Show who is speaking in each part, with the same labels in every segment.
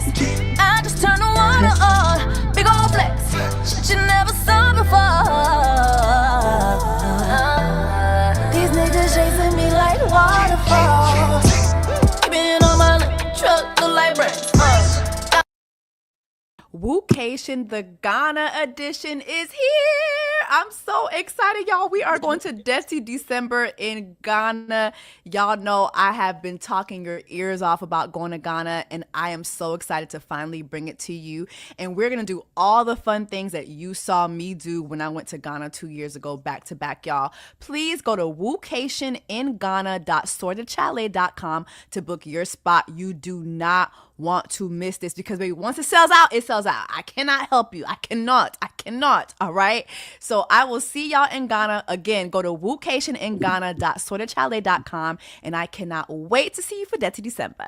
Speaker 1: flex. I just turn the water on, big ol' flex. Shit you never saw before. These niggas chasing me like waterfalls. Keeping on my lip, truck look like brains.
Speaker 2: Woocation, the Ghana edition is here. I'm so excited, y'all. We are going to Desi December in Ghana. Y'all know I have been talking your ears off about going to Ghana, and I am so excited to finally bring it to you. And we're going to do all the fun things that you saw me do when I went to Ghana 2 years ago, back to back, y'all. Please go to woocationinghana.sortedchalet.com to book your spot. You do not want to miss this, because baby, once it sells out, it sells out. I cannot help you. I cannot. All right. So I will see y'all in Ghana. Again, go to woocationinghana.sortedchalet.com, and I cannot wait to see you for Desi December.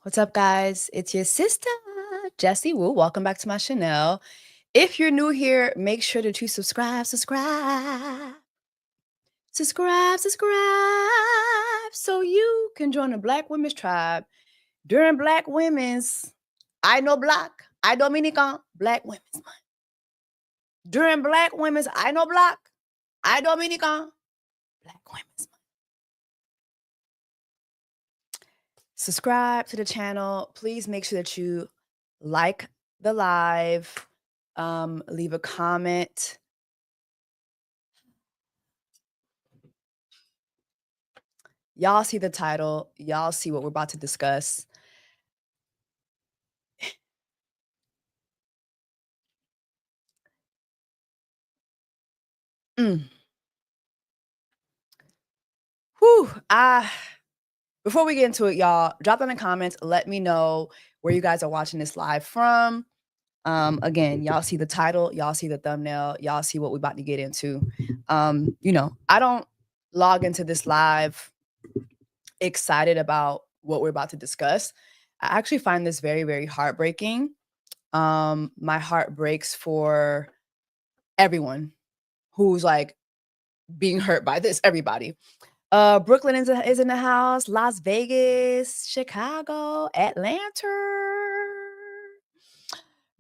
Speaker 2: What's up, guys? It's your sister, JessieWoo. Welcome back to my channel. If you're new here, make sure that you subscribe, so you can join the Black Women's Tribe during Black Women's I Know Black, I Dominican, Black Women's Month. During Black Women's I Know Black, I Dominican, Black Women's Month. Subscribe to the channel. Please make sure that you like the live, leave a comment. Y'all see the title. Y'all see what we're about to discuss. Before we get into it, y'all, drop down in the comments. Let me know where you guys are watching this live from. Again, y'all see the title, y'all see the thumbnail, y'all see what we're about to get into. You know, I don't log into this live excited about what we're about to discuss. I actually find this very, very heartbreaking. My heart breaks for everyone who's like being hurt by this, everybody. Brooklyn is in the house, Las Vegas, Chicago, Atlanta,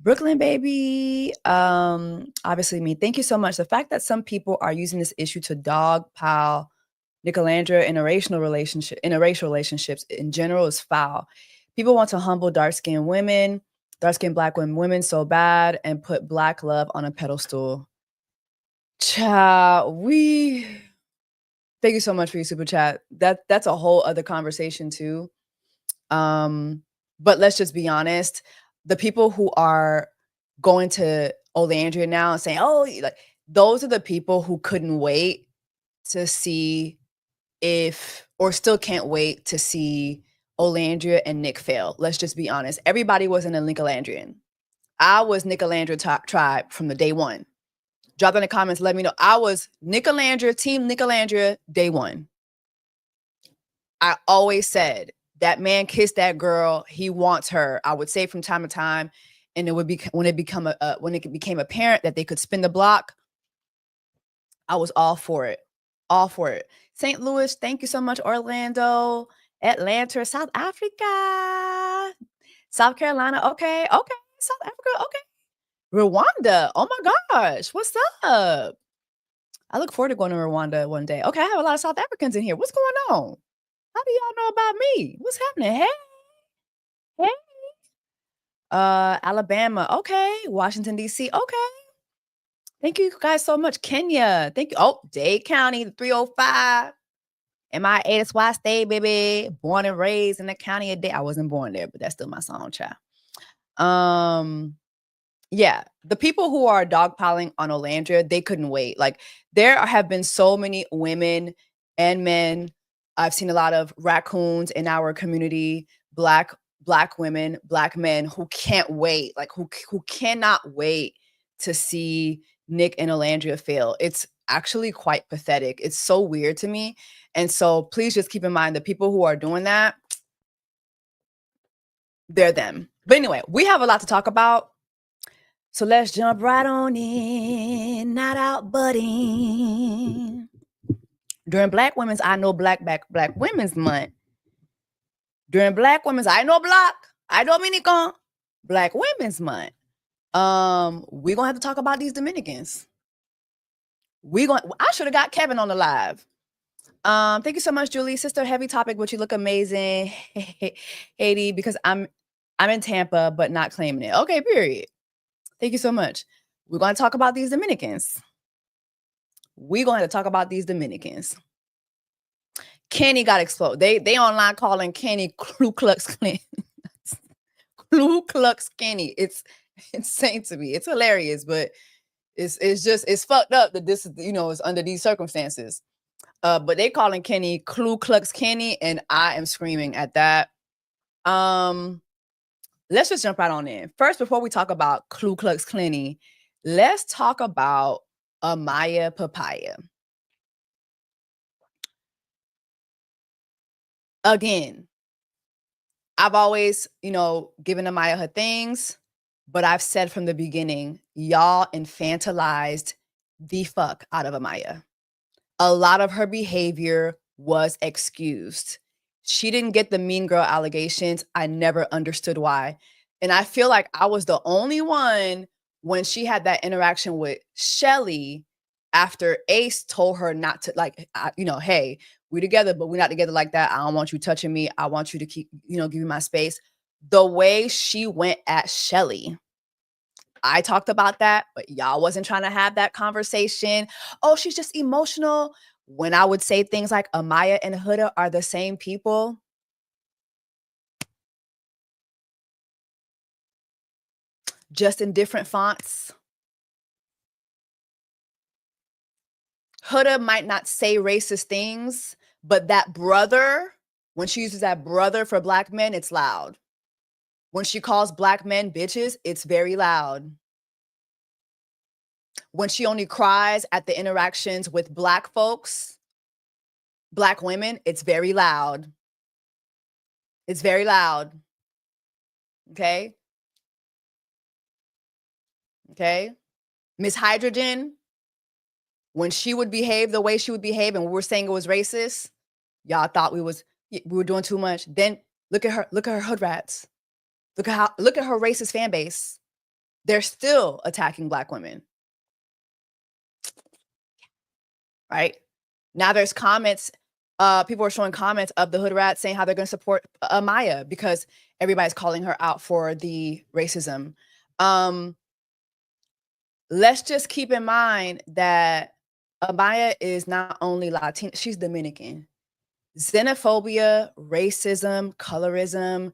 Speaker 2: Brooklyn, baby. Obviously me. Thank you so much. The fact that some people are using this issue to dogpile Nicolandra in interracial relationships in general is foul. People want to humble dark-skinned Black women so bad and put Black love on a pedestal. Child, thank you so much for your super chat. That's a whole other conversation too. But let's just be honest. The people who are going to Olandria now and saying, oh, like, those are the people who couldn't wait to see or still can't wait to see Olandria and Nick fail. Let's just be honest. Everybody wasn't a Nicolandrian. I was Nicolandria tribe from the day one. Drop in the comments, let me know. I was Nicolandria, team Nicolandria, day one. I always said, that man kissed that girl, he wants her. I would say from time to time, and it would be when it became apparent that they could spin the block, I was all for it. St. Louis, thank you so much. Orlando, Atlanta, South Africa, South Carolina, okay, South Africa, okay. Rwanda, oh my gosh, what's up? I look forward to going to Rwanda one day. Okay, I have a lot of South Africans in here. What's going on? How do y'all know about me? What's happening? Hey. Alabama, okay. Washington, D.C., okay. Thank you guys so much. Kenya, thank you. Oh, Dade County, 305. MIA, that's why I stay, baby. Born and raised in the county of Dade. I wasn't born there, but that's still my song, child. Yeah, the people who are dogpiling on Olandria, they couldn't wait. Like, there have been so many women and men. I've seen a lot of raccoons in our community, black women, Black men who can't wait, like who cannot wait to see Nick and Olandria fail. It's actually quite pathetic. It's so weird to me. And so please just keep in mind the people who are doing that, they're them. But anyway, we have a lot to talk about. So let's jump right on in, not out budding. During Black Women's I Know Black Women's Month, during Black Women's I Know Black, I Dominican, Black Women's Month, we're gonna have to talk about these Dominicans. I should have got Kevin on the live. Thank you so much, Julie. Sister, heavy topic, but you look amazing. Haiti, because I'm in Tampa, but not claiming it. Okay, period. Thank you so much. We're going to talk about these Dominicans. We're going to talk about these Dominicans. Kenny got exploded. They online calling Kenny Ku Klux Klan. Ku Klux Kenny. It's insane to me. It's hilarious, but it's fucked up that this is, is under these circumstances. But they calling Kenny Ku Klux Kenny, and I am screaming at that. Let's just jump right on in. First, before we talk about Ku Klux Kenny, let's talk about Amaya Papaya. Again, I've always, given Amaya her things, but I've said from the beginning, y'all infantilized the fuck out of Amaya. A lot of her behavior was excused. She didn't get the mean girl allegations. I never understood why. And I feel like I was the only one when she had that interaction with Shelly after Ace told her not to, hey, we together, but we're not together like that. I don't want you touching me. I want you to keep, give me my space. The way she went at Shelly, I talked about that, but y'all wasn't trying to have that conversation. Oh, she's just emotional. When I would say things like Amaya and Huda are the same people, just in different fonts. Huda might not say racist things, but that brother, when she uses that brother for Black men, it's loud. When she calls Black men bitches, it's very loud. When she only cries at the interactions with Black folks, Black women, it's very loud. It's very loud. Okay? Okay? Miss Hydrogen, when she would behave the way she would behave and we were saying it was racist, y'all thought we were doing too much. Then look at her hood rats. Look at her racist fan base. They're still attacking Black women. Right? Now there's comments. People are showing comments of the hood rats saying how they're going to support Amaya because everybody's calling her out for the racism. Let's just keep in mind that Amaya is not only Latina, she's Dominican. Xenophobia, racism, colorism,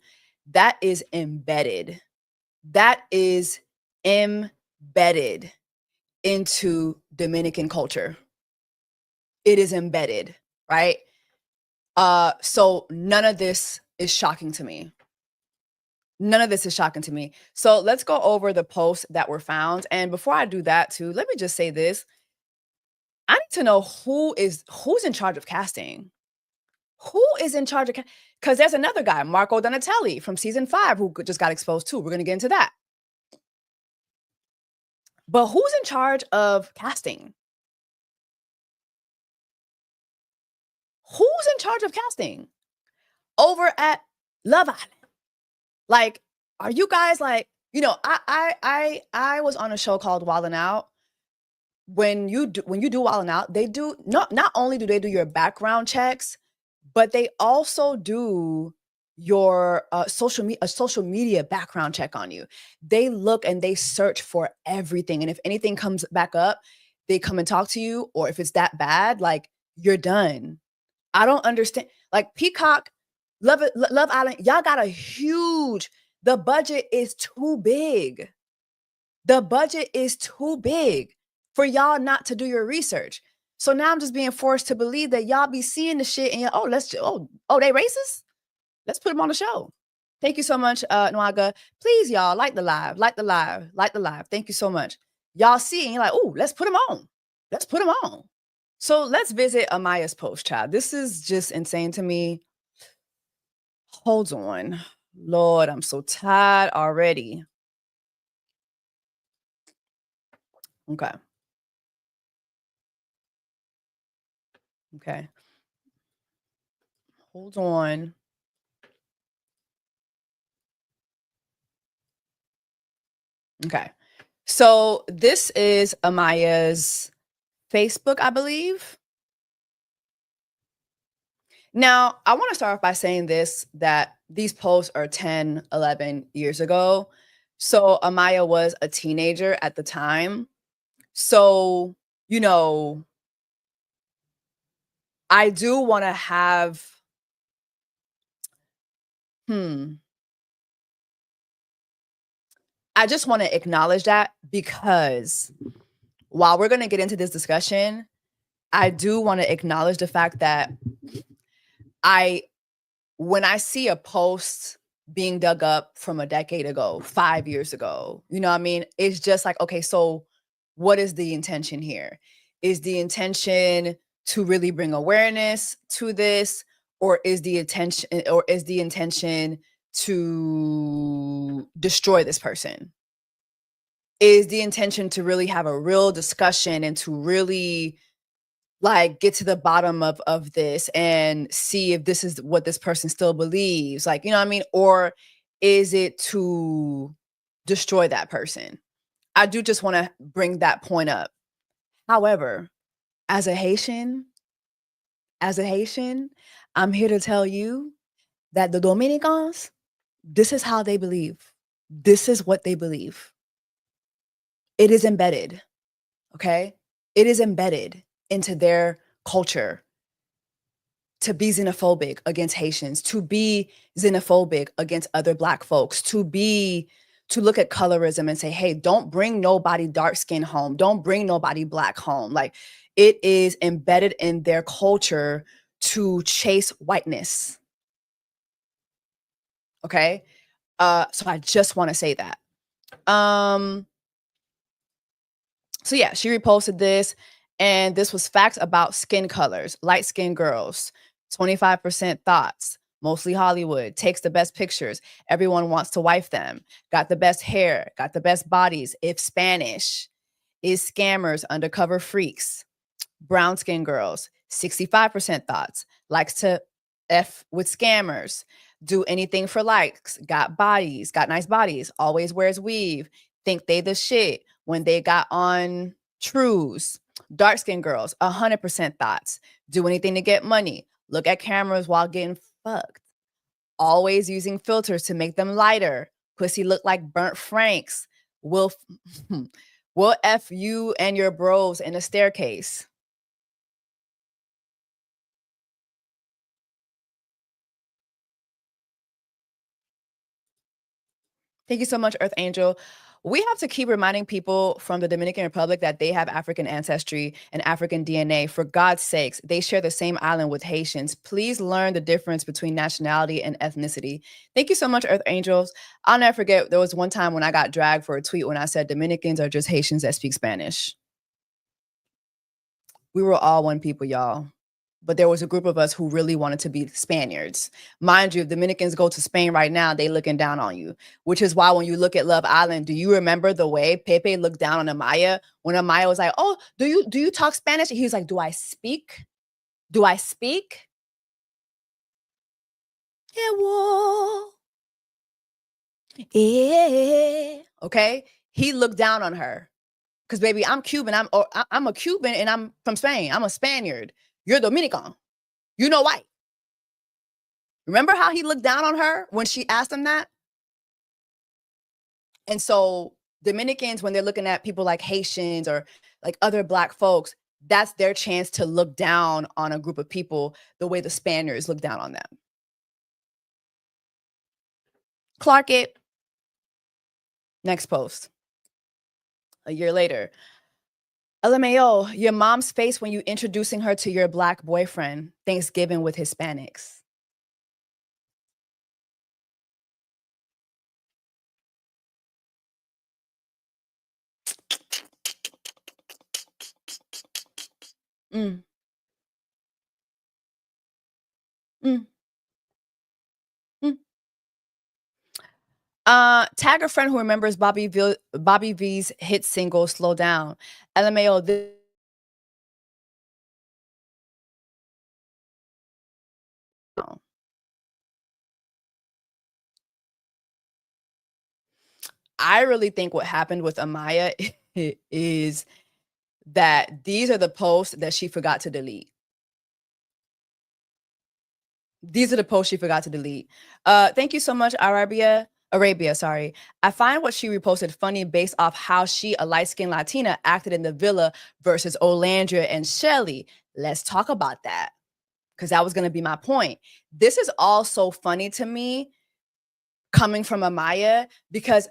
Speaker 2: that is embedded. That is embedded into Dominican culture. It is embedded, right? So none of this is shocking to me. None of this is shocking to me. So let's go over the posts that were found. And before I do that too, let me just say this. I need to know who's in charge of casting. Who is in charge of because there's another guy, Marco Donatelli from season 5, who just got exposed too. We're going to get into that. But who's in charge of casting? Who's in charge of casting over at Love Island? Like, are you guys like, I was on a show called Wildin' Out. When you do Wildin' Out, they do not only do they do your background checks, but they also do your social media background check on you. They look and they search for everything. And if anything comes back up, they come and talk to you. Or if it's that bad, like, you're done. I don't understand. Like, Peacock, Love Island, y'all got the budget is too big. The budget is too big for y'all not to do your research. So now I'm just being forced to believe that y'all be seeing the shit and they racist? Let's put them on the show. Thank you so much, Nwaga. Please, y'all, like the live. Thank you so much. Y'all see and you're like, oh, let's put them on. let's put them on. So let's visit Amaya's post, child. This is just insane to me. Hold on. Lord, I'm so tired already. Okay. Okay. Hold on. Okay. So this is Amaya's Facebook, I believe. Now, I want to start off by saying this, that these posts are 10, 11 years ago. So Amaya was a teenager at the time. So, you know, I do want to have, I just want to acknowledge that, because while we're going to get into this discussion, I do want to acknowledge the fact that when I see a post being dug up from a decade ago, 5 years ago, you know what I mean? It's just like, okay, so what is the intention here? Is the intention to really bring awareness to this, or is the intention to destroy this person? Is the intention to really have a real discussion and to really like get to the bottom of this and see if this is what this person still believes, like, you know what I mean? Or is it to destroy that person? I do just want to bring that point up. However, as a Haitian, I'm here to tell you that the Dominicans, this is how they believe. This is what they believe. It is embedded, okay? It is embedded into their culture to be xenophobic against Haitians, to be xenophobic against other Black folks, to look at colorism and say, hey, don't bring nobody dark skin home. Don't bring nobody Black home. Like, it is embedded in their culture to chase whiteness. Okay. So I just want to say that. So yeah, she reposted this, and this was facts about skin colors. Light skinned girls, 25% thoughts, mostly Hollywood, takes the best pictures. Everyone wants to wife them. Got the best hair, got the best bodies. If Spanish, is scammers, undercover freaks. Brown skin girls, 65% thoughts, likes to F with scammers, do anything for likes, got bodies, got nice bodies, always wears weave, think they the shit when they got on trues. Dark skin girls, 100% thoughts, do anything to get money, look at cameras while getting fucked, always using filters to make them lighter, pussy look like burnt franks, will will F you and your bros in a staircase. Thank you so much, Earth Angel. We have to keep reminding people from the Dominican Republic that they have African ancestry and African DNA. For God's sakes, they share the same island with Haitians. Please learn the difference between nationality and ethnicity. Thank you so much, Earth Angels. I'll never forget, there was one time when I got dragged for a tweet when I said Dominicans are just Haitians that speak Spanish. We were all one people, y'all. But there was a group of us who really wanted to be Spaniards. Mind you, if Dominicans go to Spain right now, they looking down on you, which is why when you look at Love Island, do you remember the way Pepe looked down on Amaya when Amaya was like, oh, do you talk Spanish? He was like, do I speak? Do I speak? Okay? He looked down on her. Because baby, I'm Cuban. I'm a Cuban and I'm from Spain. I'm a Spaniard. You're Dominican. You know white. Remember how he looked down on her when she asked him that? And so Dominicans, when they're looking at people like Haitians or like other Black folks, that's their chance to look down on a group of people the way the Spaniards look down on them. Clark it. Next post. A year later. LMAO, your mom's face when you introducing her to your Black boyfriend, Thanksgiving with Hispanics. Mm. Mm. Mm. Tag a friend who remembers Bobby V's hit single "Slow Down." LMAO. I really think what happened with Amaya is that these are the posts that she forgot to delete. These are the posts she forgot to delete. Thank you so much, Arabia, sorry. I find what she reposted funny based off how she, a light-skinned Latina, acted in the villa versus Olandria and Shelly. Let's talk about that, because that was going to be my point. This is all so funny to me coming from Amaya, because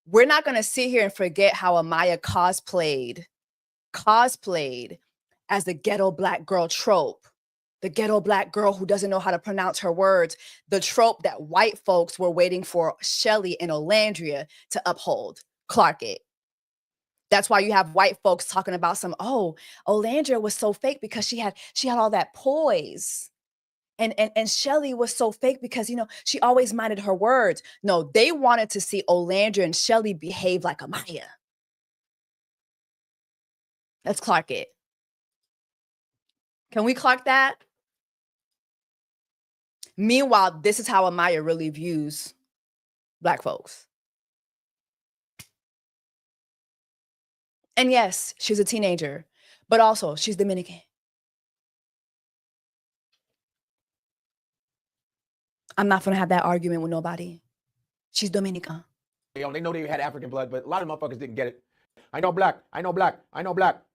Speaker 2: we're not going to sit here and forget how Amaya cosplayed as the ghetto black girl trope. The ghetto black girl who doesn't know how to pronounce her words, the trope that white folks were waiting for Shelly and Olandria to uphold. Clark it. That's why you have white folks talking about Olandria was so fake because she had all that poise. And Shelly was so fake because, she always minded her words. No, they wanted to see Olandria and Shelly behave like Amaya. Let's Clark it. Can we Clark that? Meanwhile, this is how Amaya really views Black folks. And yes, she's a teenager, but also she's Dominican. I'm not gonna have that argument with nobody. She's Dominican.
Speaker 3: They know they had African blood, but a lot of motherfuckers didn't get it. I know black.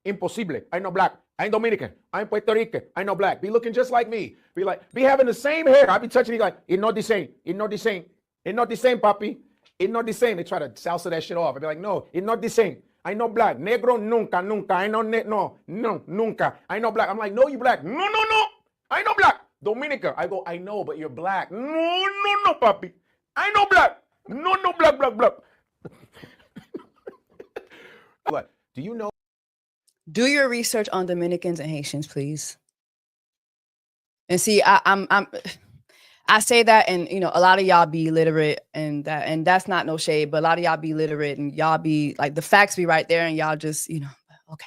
Speaker 3: Impossible. I know black. I'm Dominican. I'm Puerto Rican. I know black. Be looking just like me. Be having the same hair. I be touching it like, it's not the same. It's not the same. It's not the same, papi. It's not the same. They try to salsa that shit off. I be like, no, it's not the same. I know black. Negro nunca. I know no, nunca. I know black. I'm like, no, you black. No. I know black. Dominica. I go, I know, but you're black. No, papi. I know black. No, black. What? Do you know?
Speaker 2: Do your research on Dominicans and Haitians, please. And see, I say that, and a lot of y'all be literate, and that's not no shade, but a lot of y'all be literate, and y'all be like, the facts be right there, and y'all just, okay.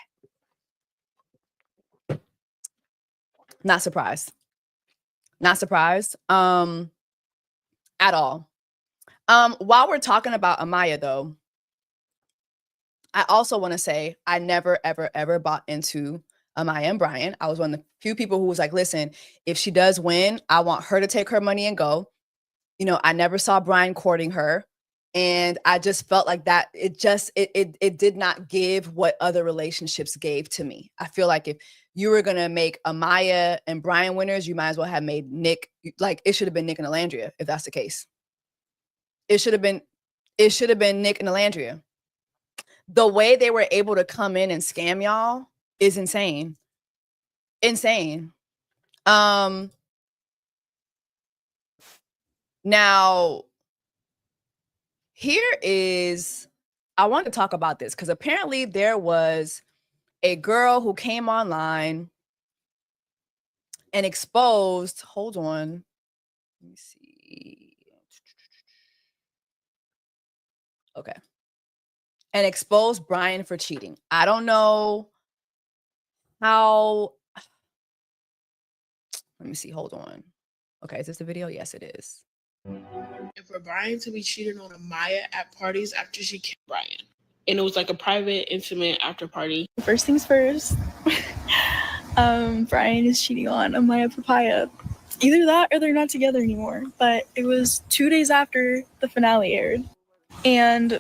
Speaker 2: Not surprised. At all. While we're talking about Amaya, though, I also want to say I never, ever bought into Amaya and Brian. I was one of the few people who was like, listen, if she does win, I want her to take her money and go. I never saw Brian courting her. And I just felt like that it did not give what other relationships gave to me. I feel like if you were going to make Amaya and Brian winners, you might as well have made Nick, like it should have been Nick and Alandria, if that's the case. It should have been Nick and Alandria. The way they were able to come in and scam y'all is insane. Now, here is, I want to talk about this because apparently there was a girl who came online and exposed, hold on, let me see. Okay. And exposed Brian for cheating. I don't know how, let me see, hold on. Okay, is this the video? Yes, it is.
Speaker 4: And for Brian to be cheating on Amaya at parties after she killed Brian. And it was like a private, intimate after party.
Speaker 5: First things first, Brian is cheating on Amaya Papaya. Either that or they're not together anymore. But it was 2 days after the finale aired. And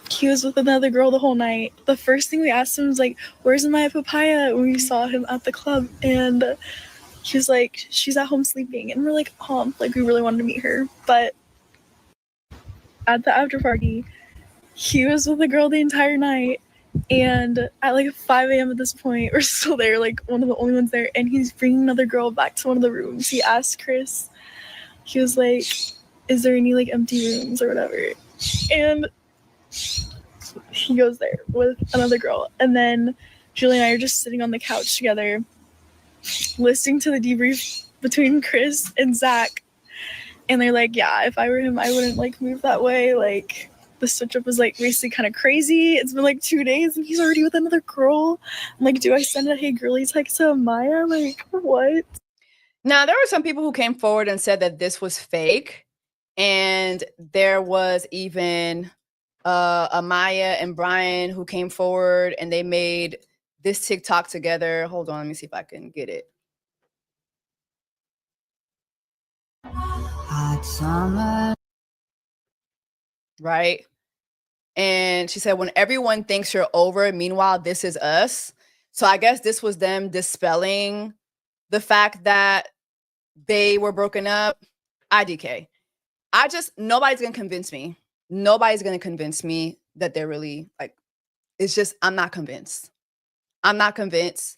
Speaker 5: he was with another girl the whole night. The first thing we asked him was like, where's Amaya Papaya? When we saw him at the club. And he was like, she's at home sleeping. And we're like, oh, like we really wanted to meet her. But at the after party, he was with the girl the entire night. And at like 5 a.m. at this point, we're still there, like one of the only ones there. And he's bringing another girl back to one of the rooms. He asked Chris, he was like, is there any like empty rooms or whatever? And he goes there with another girl. And then Julie and I are just sitting on the couch together, listening to the debrief between Chris and Zach. And they're like, yeah, if I were him, I wouldn't like move that way. Like the switch up was like basically kind of crazy. It's been like 2 days and he's already with another girl. I'm like, do I send a hey girly text to Amaya? Like, what?
Speaker 2: Now, there were some people who came forward and said that this was fake. And there was even Amaya and Brian who came forward and they made this TikTok together. Hold on, let me see if I can get it. Hot summer. Right? And she said, when everyone thinks you're over, meanwhile, this is us. So I guess this was them dispelling the fact that they were broken up. IDK. Nobody's going to convince me. Nobody's going to convince me that they're really like, it's just, I'm not convinced. I'm not convinced.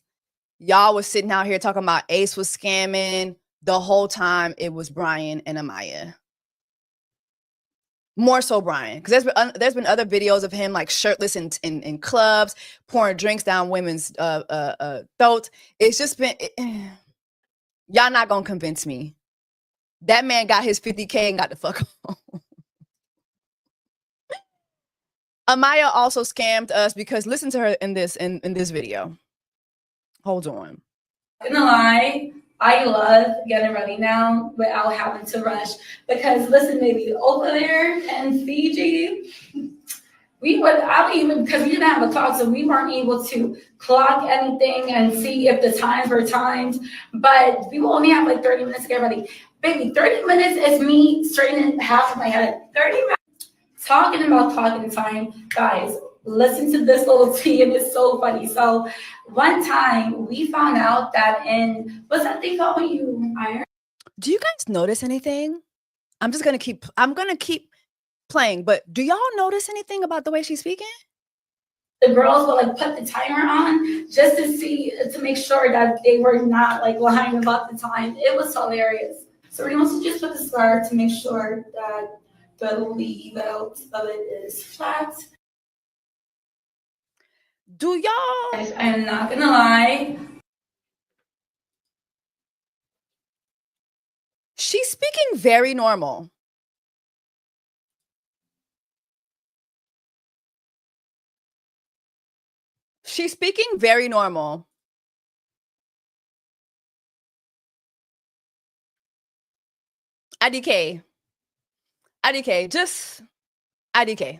Speaker 2: Y'all was sitting out here talking about Ace was scamming. The whole time it was Brian and Amaya. More so Brian, because there's been other videos of him like shirtless in clubs, pouring drinks down women's throats. It's just been, y'all not gonna convince me. That man got his 50K and got the fuck home. Amaya also scammed us because listen to her in this video. Hold on.
Speaker 6: Not gonna lie, I love getting ready now without having to rush because listen, baby, over there in Fiji, I don't even, because we didn't have a clock, so we weren't able to clock anything and see if the times were timed, but we will only have like 30 minutes to get ready. Baby, 30 minutes is me straightening half of my head. 30 minutes. Talking about talking time, guys, listen to this little tea and it's so funny. So one time we found out that what's that thing called when you iron?
Speaker 2: Do you guys notice anything? I'm gonna keep playing, but do y'all notice anything about the way she's speaking?
Speaker 6: The girls will like put the timer on just to make sure that they were not like lying about the time. It was hilarious. So we're going to just put the scarf to make sure that the leave out of it is flat.
Speaker 2: Do y'all?
Speaker 6: I'm not gonna lie.
Speaker 2: She's speaking very normal. She's speaking very normal. IDK, just IDK.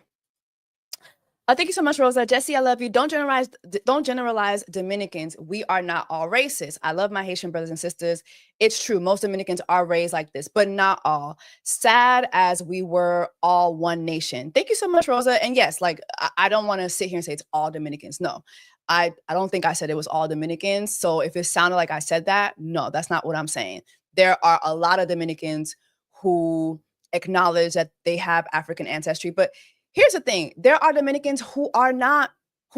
Speaker 2: Thank you so much, Rosa. Jesse, I love you. Don't generalize Dominicans. We are not all racist. I love my Haitian brothers and sisters. It's true. Most Dominicans are raised like this, but not all. Sad as we were all one nation. Thank you so much, Rosa. And yes, like I don't want to sit here and say it's all Dominicans. No, I don't think I said it was all Dominicans. So if it sounded like I said that, no, that's not what I'm saying. There are a lot of Dominicans who acknowledge that they have African ancestry, but here's the thing. There are Dominicans who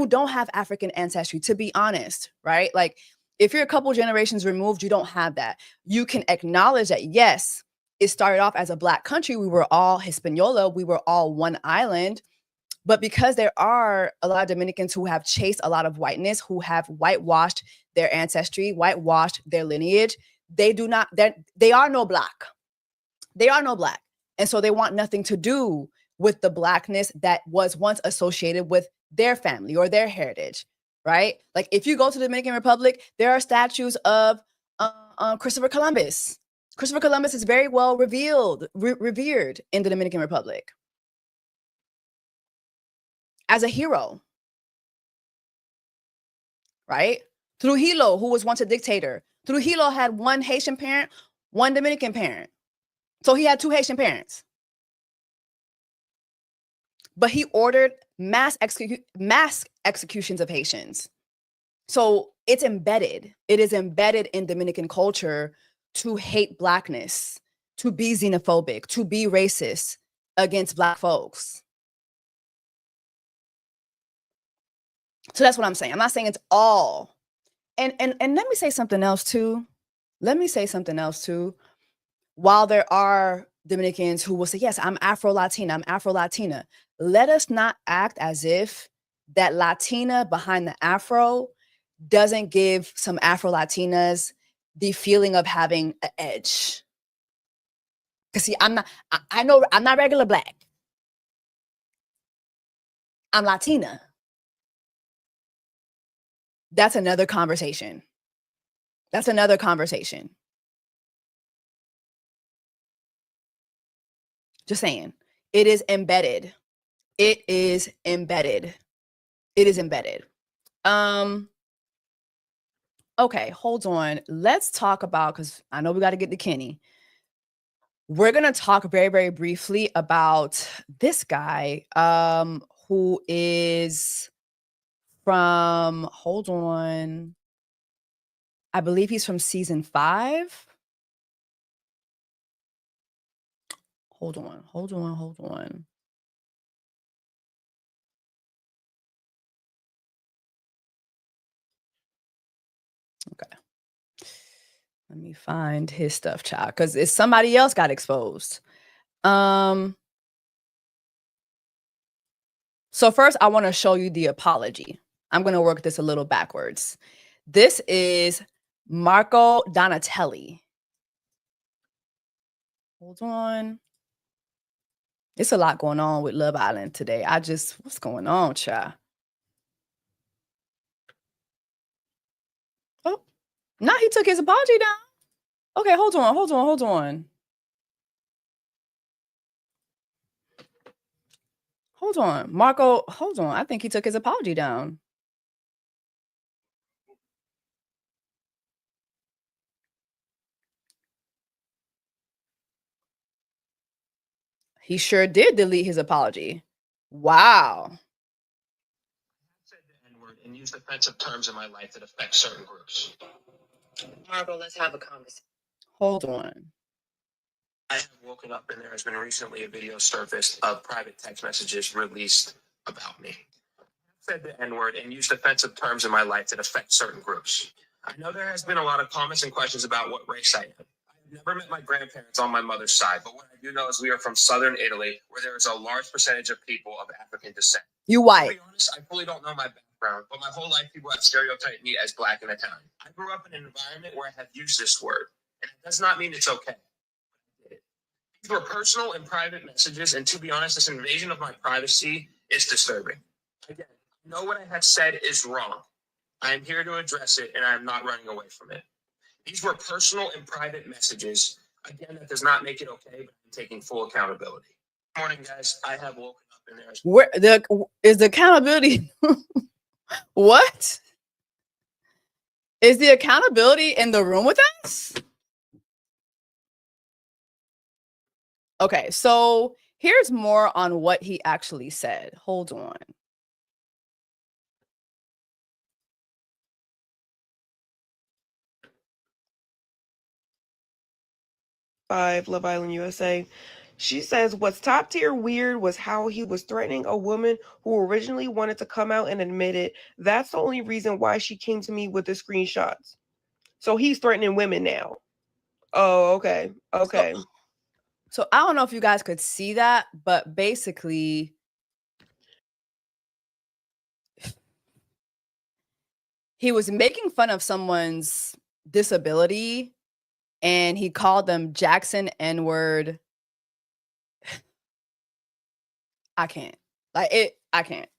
Speaker 2: don't have African ancestry, to be honest, right? Like if you're a couple generations removed, you don't have that. You can acknowledge that, yes, it started off as a Black country. We were all Hispaniola. We were all one island. But because there are a lot of Dominicans who have chased a lot of whiteness, who have whitewashed their ancestry, whitewashed their lineage, they are no Black. They are no Black. And so they want nothing to do with the Blackness that was once associated with their family or their heritage, right? Like if you go to the Dominican Republic, there are statues of Christopher Columbus. Christopher Columbus is very well revered in the Dominican Republic as a hero, right? Trujillo, who was once a dictator. Trujillo had one Haitian parent, one Dominican parent. So he had two Haitian parents. But he ordered mass executions of Haitians. So it's embedded. It is embedded in Dominican culture to hate Blackness, to be xenophobic, to be racist against Black folks. So that's what I'm saying. I'm not saying it's all. And let me say something else too. While there are Dominicans who will say, yes, I'm Afro-Latina, let us not act as if that Latina behind the Afro doesn't give some Afro-Latinas the feeling of having an edge. Because see, I know I'm not regular Black. I'm Latina. That's another conversation. That's another conversation. Just saying. It is embedded. It is embedded. It is embedded. Okay, hold on. Let's talk about, because I know we got to get to Kenny. We're going to talk very, very briefly about this guy who is from, hold on. I believe he's from season 5. Hold on. Okay. Let me find his stuff, child, because it's somebody else got exposed. So first, I want to show you the apology. I'm going to work this a little backwards. This is Marco Donatelli. Hold on. It's a lot going on with Love Island today. What's going on, child? Oh, now he took his apology down. Okay, hold on. Hold on. Marco, hold on. I think he took his apology down. He sure did delete his apology. Wow.
Speaker 7: Said the N-word and used offensive terms in my life that affect certain groups. Margot, let's have a conversation.
Speaker 2: Hold on.
Speaker 7: I have woken up and there has been recently a video surfaced of private text messages released about me. I said the N-word and used offensive terms in my life that affect certain groups. I know there has been a lot of comments and questions about what race I am. I have never met my grandparents on my mother's side, but what I do know is we are from southern Italy, where there is a large percentage of people of African descent.
Speaker 2: You white.
Speaker 7: To be honest, I fully don't know my background, but my whole life people have stereotyped me as Black and Italian. I grew up in an environment where I have used this word, and it does not mean it's okay. These were personal and private messages, and to be honest, this invasion of my privacy is disturbing. Again, I know what I have said is wrong. I am here to address it, and I am not running away from it. These were personal and private messages. Again, that does not make it okay, but I'm taking full accountability. Good morning, guys. I have woken up in there.
Speaker 2: Where is the accountability? What? Is the accountability in the room with us? Okay, so here's more on what he actually said. Hold on.
Speaker 8: Love Island USA. She says, what's top tier weird was how he was threatening a woman who originally wanted to come out and admit it. That's the only reason why she came to me with the screenshots. So he's threatening women now. Oh, okay. Okay.
Speaker 2: So I don't know if you guys could see that, but basically he was making fun of someone's disability and he called them Jackson N-word. I can't. I can't.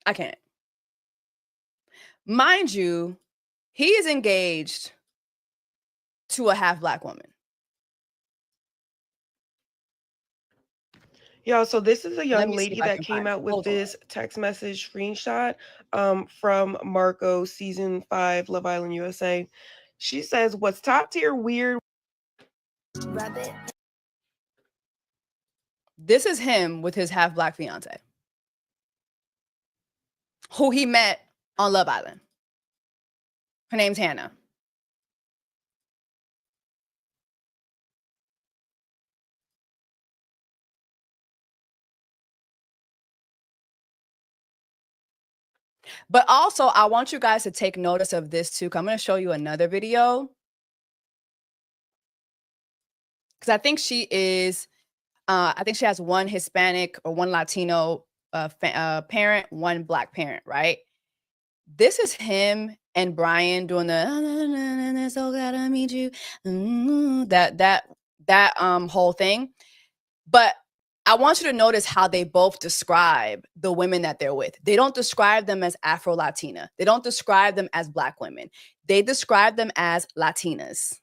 Speaker 2: I can't. Mind you, he is engaged to a half Black woman.
Speaker 8: Yeah, so this is a young
Speaker 2: me see
Speaker 8: lady
Speaker 2: if I
Speaker 8: that
Speaker 2: can
Speaker 8: came
Speaker 2: find it.
Speaker 8: out with
Speaker 2: Hold on.
Speaker 8: this text message screenshot from Marco season 5 Love Island USA. She says, what's top tier weird?
Speaker 2: This is him with his half Black fiance, who he met on Love Island. Her name's Hannah. But also, I want you guys to take notice of this too. 'Cause I'm going to show you another video. Because I think she is I think she has one Hispanic or one Latino parent, one Black parent, right? This is him and Brian doing the so glad to meet you, that whole thing. But I want you to notice how they both describe the women that they're with. They don't describe them as Afro-Latina. They don't describe them as Black women. They describe them as Latinas.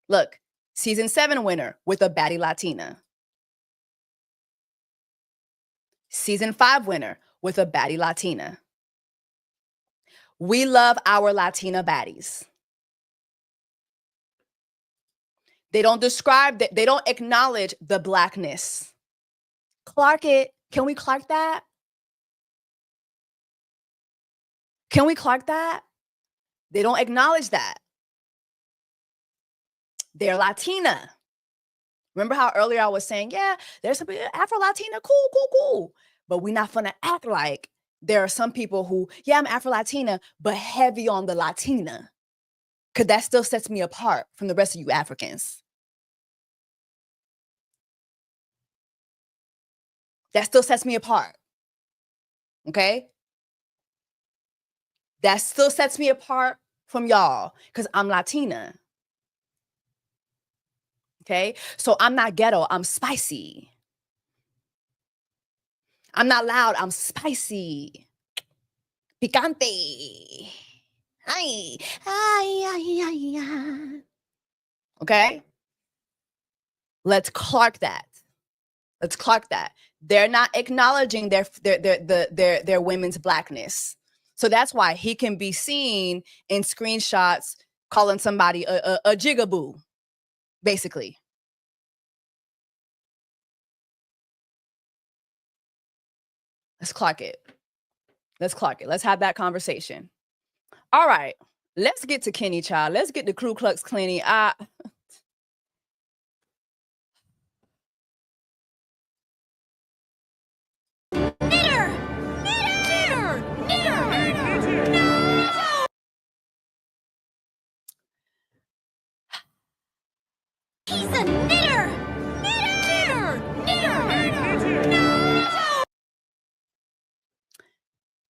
Speaker 2: Look, season 7 winner with a baddie Latina. Season 5 winner with a baddie Latina. We love our Latina baddies. They don't describe that. They don't acknowledge the Blackness. Clark it. Can we Clark that? Can we Clark that? They don't acknowledge that. They're Latina. Remember how earlier I was saying, yeah, there's some Afro-Latina, cool. But we're not gonna act like there are some people who, yeah, I'm Afro-Latina, but heavy on the Latina. Because that still sets me apart from the rest of you Africans. That still sets me apart. Okay? That still sets me apart from y'all because I'm Latina. Okay? So I'm not ghetto, I'm spicy. I'm not loud, I'm spicy. Picante. Ay. Okay? Let's Clark that. Let's Clark that. They're not acknowledging their women's Blackness. So that's why he can be seen in screenshots calling somebody a jigaboo, basically. Let's Clark it. Let's Clark it. Let's have that conversation. All right. Let's get to Kenny, child. Let's get to Ku Klux Kenny.
Speaker 1: He's a knitter!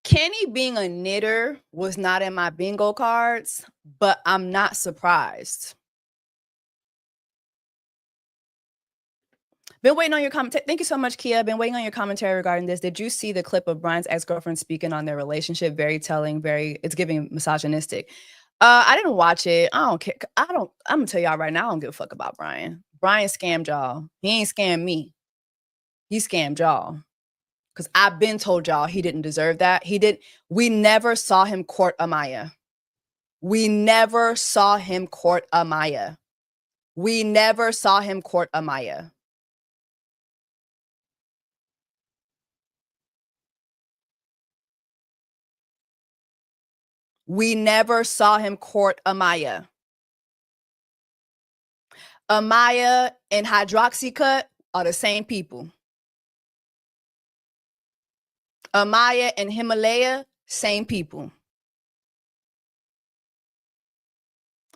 Speaker 2: Kenny being a knitter was not in my bingo cards, but I'm not surprised. Been waiting on your comment. Thank you so much, Kia. Been waiting on your commentary regarding this. Did you see the clip of Brian's ex-girlfriend speaking on their relationship? Very telling, it's giving misogynistic. I didn't watch it. I don't care. I'm gonna tell y'all right now, I don't give a fuck about Brian. Brian scammed y'all. He ain't scammed me. He scammed y'all. Because I've been told y'all he didn't deserve that. We never saw him court Amaya. We never saw him court Amaya. We never saw him court Amaya. We never saw him court Amaya. Amaya and Hydroxycut are the same people. Amaya and Himalaya, same people.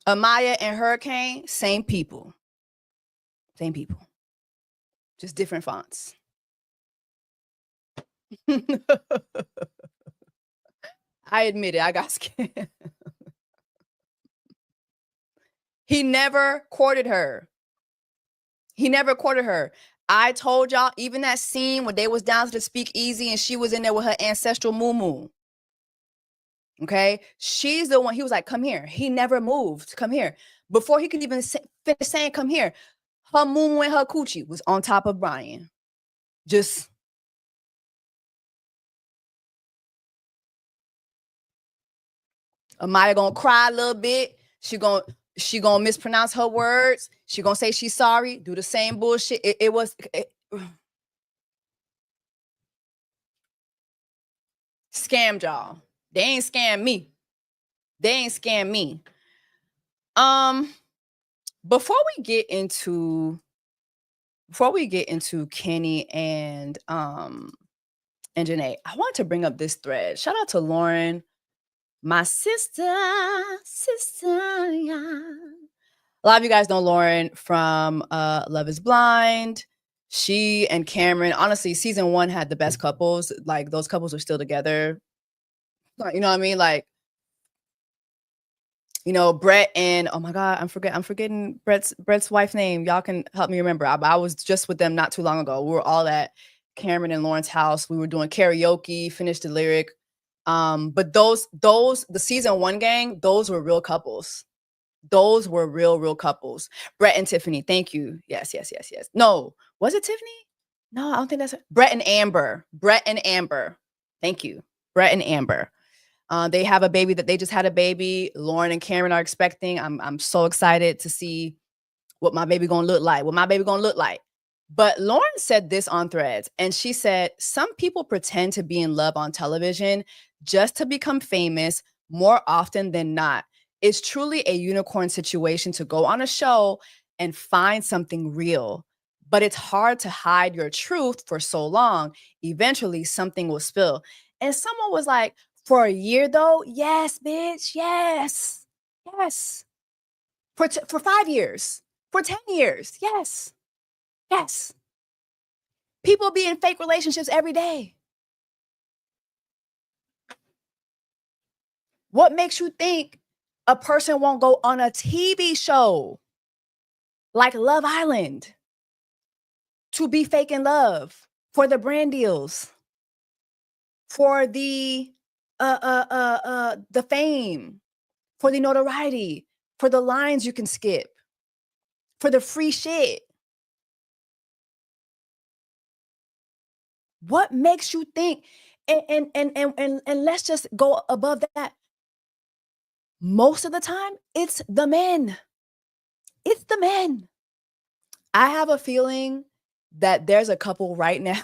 Speaker 2: Amaya and Hurricane, same people. Same people. Just different fonts. I admit it, I got scared. He never courted her. He never courted her. I told y'all, even that scene when they was down to the speakeasy and she was in there with her ancestral moo-moo. Okay? She's the one, he was like, come here. He never moved. Come here. Before he could even finish saying, come here, her moo-moo and her coochie was on top of Brian. Just... Amaya gonna cry a little bit. She gonna mispronounce her words. She gonna say she's sorry. Do the same bullshit. Scammed y'all. They ain't scammed me. They ain't scammed me. Before we get into Kenny and Jan&a, I want to bring up this thread. Shout out to Lauren. My sister, yeah. A lot of you guys know Lauren from Love is Blind. She and Cameron, honestly, season 1 had the best couples. Like, those couples are still together. Like, you know what I mean? Like, you know, Brett and oh my God, I'm forgetting Brett's wife's name. Y'all can help me remember. I was just with them not too long ago. We were all at Cameron and Lauren's house. We were doing karaoke, finished the lyric. But those the season 1 gang, those were real couples. Those were real couples. Brett and Tiffany. Thank you. Yes. No, was it Tiffany? No, I don't think that's it. Brett and Amber. Thank you. Brett and Amber. They have a baby that they just had a baby. Lauren and Cameron are expecting. I'm so excited to see what my baby gonna look like. But Lauren said this on Threads, and she said, some people pretend to be in love on television just to become famous more often than not. It's truly a unicorn situation to go on a show and find something real. But it's hard to hide your truth for so long. Eventually, something will spill. And someone was like, for a year though? Yes, bitch. Yes. For 5 years. For 10 years. Yes. People be in fake relationships every day. What makes you think a person won't go on a TV show like Love Island to be fake in love for the brand deals, for the fame, for the notoriety, for the lines you can skip, for the free shit? What makes you think? And let's just go above that. Most of the time, it's the men. I have a feeling that there's a couple right now.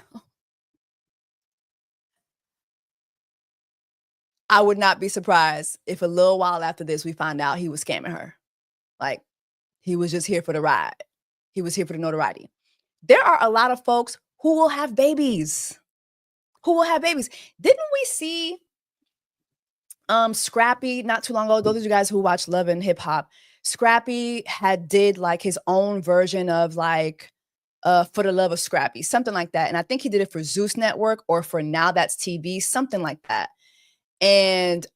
Speaker 2: I would not be surprised if a little while after this, we find out he was scamming her. Like, he was just here for the ride. He was here for the notoriety. There are a lot of folks who will have babies. Didn't we see Scrappy not too long ago? Those of you guys who watch Love and Hip Hop, Scrappy did like his own version of like For the Love of Scrappy, something like that. And I think he did it for Zeus Network or for Now That's TV, something like that. And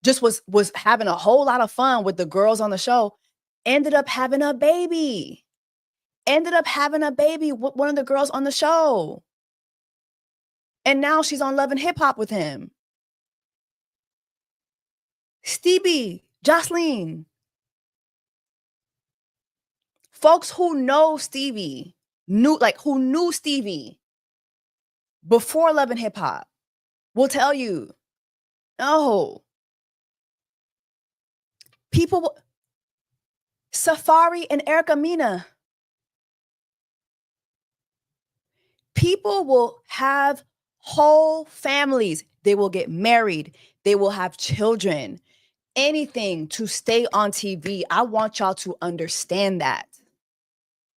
Speaker 2: just was having a whole lot of fun with the girls on the show. Ended up having a baby with one of the girls on the show. And now she's on Love and Hip Hop with him. Stevie, Jocelyn. Folks who know Stevie, who knew Stevie before Love and Hip Hop will tell you, no. People, Safari and Erica Mena. People will have whole families. They will get married. They will have children. Anything to stay on TV. I want y'all to understand that.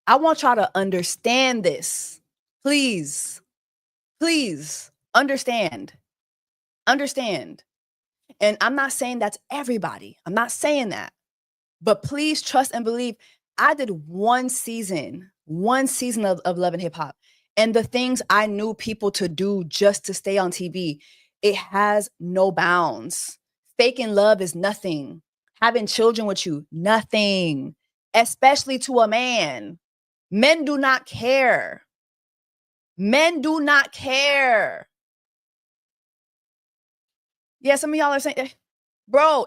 Speaker 2: I want y'all to understand this. Please understand. And I'm not saying that's everybody. I'm not saying that. But please trust and believe. I did one season of Love and Hip Hop. And the things I knew people to do just to stay on TV, it has no bounds. Faking love is nothing. Having children with you, nothing. Especially to a man. Men do not care. Yeah, some of y'all are saying, bro,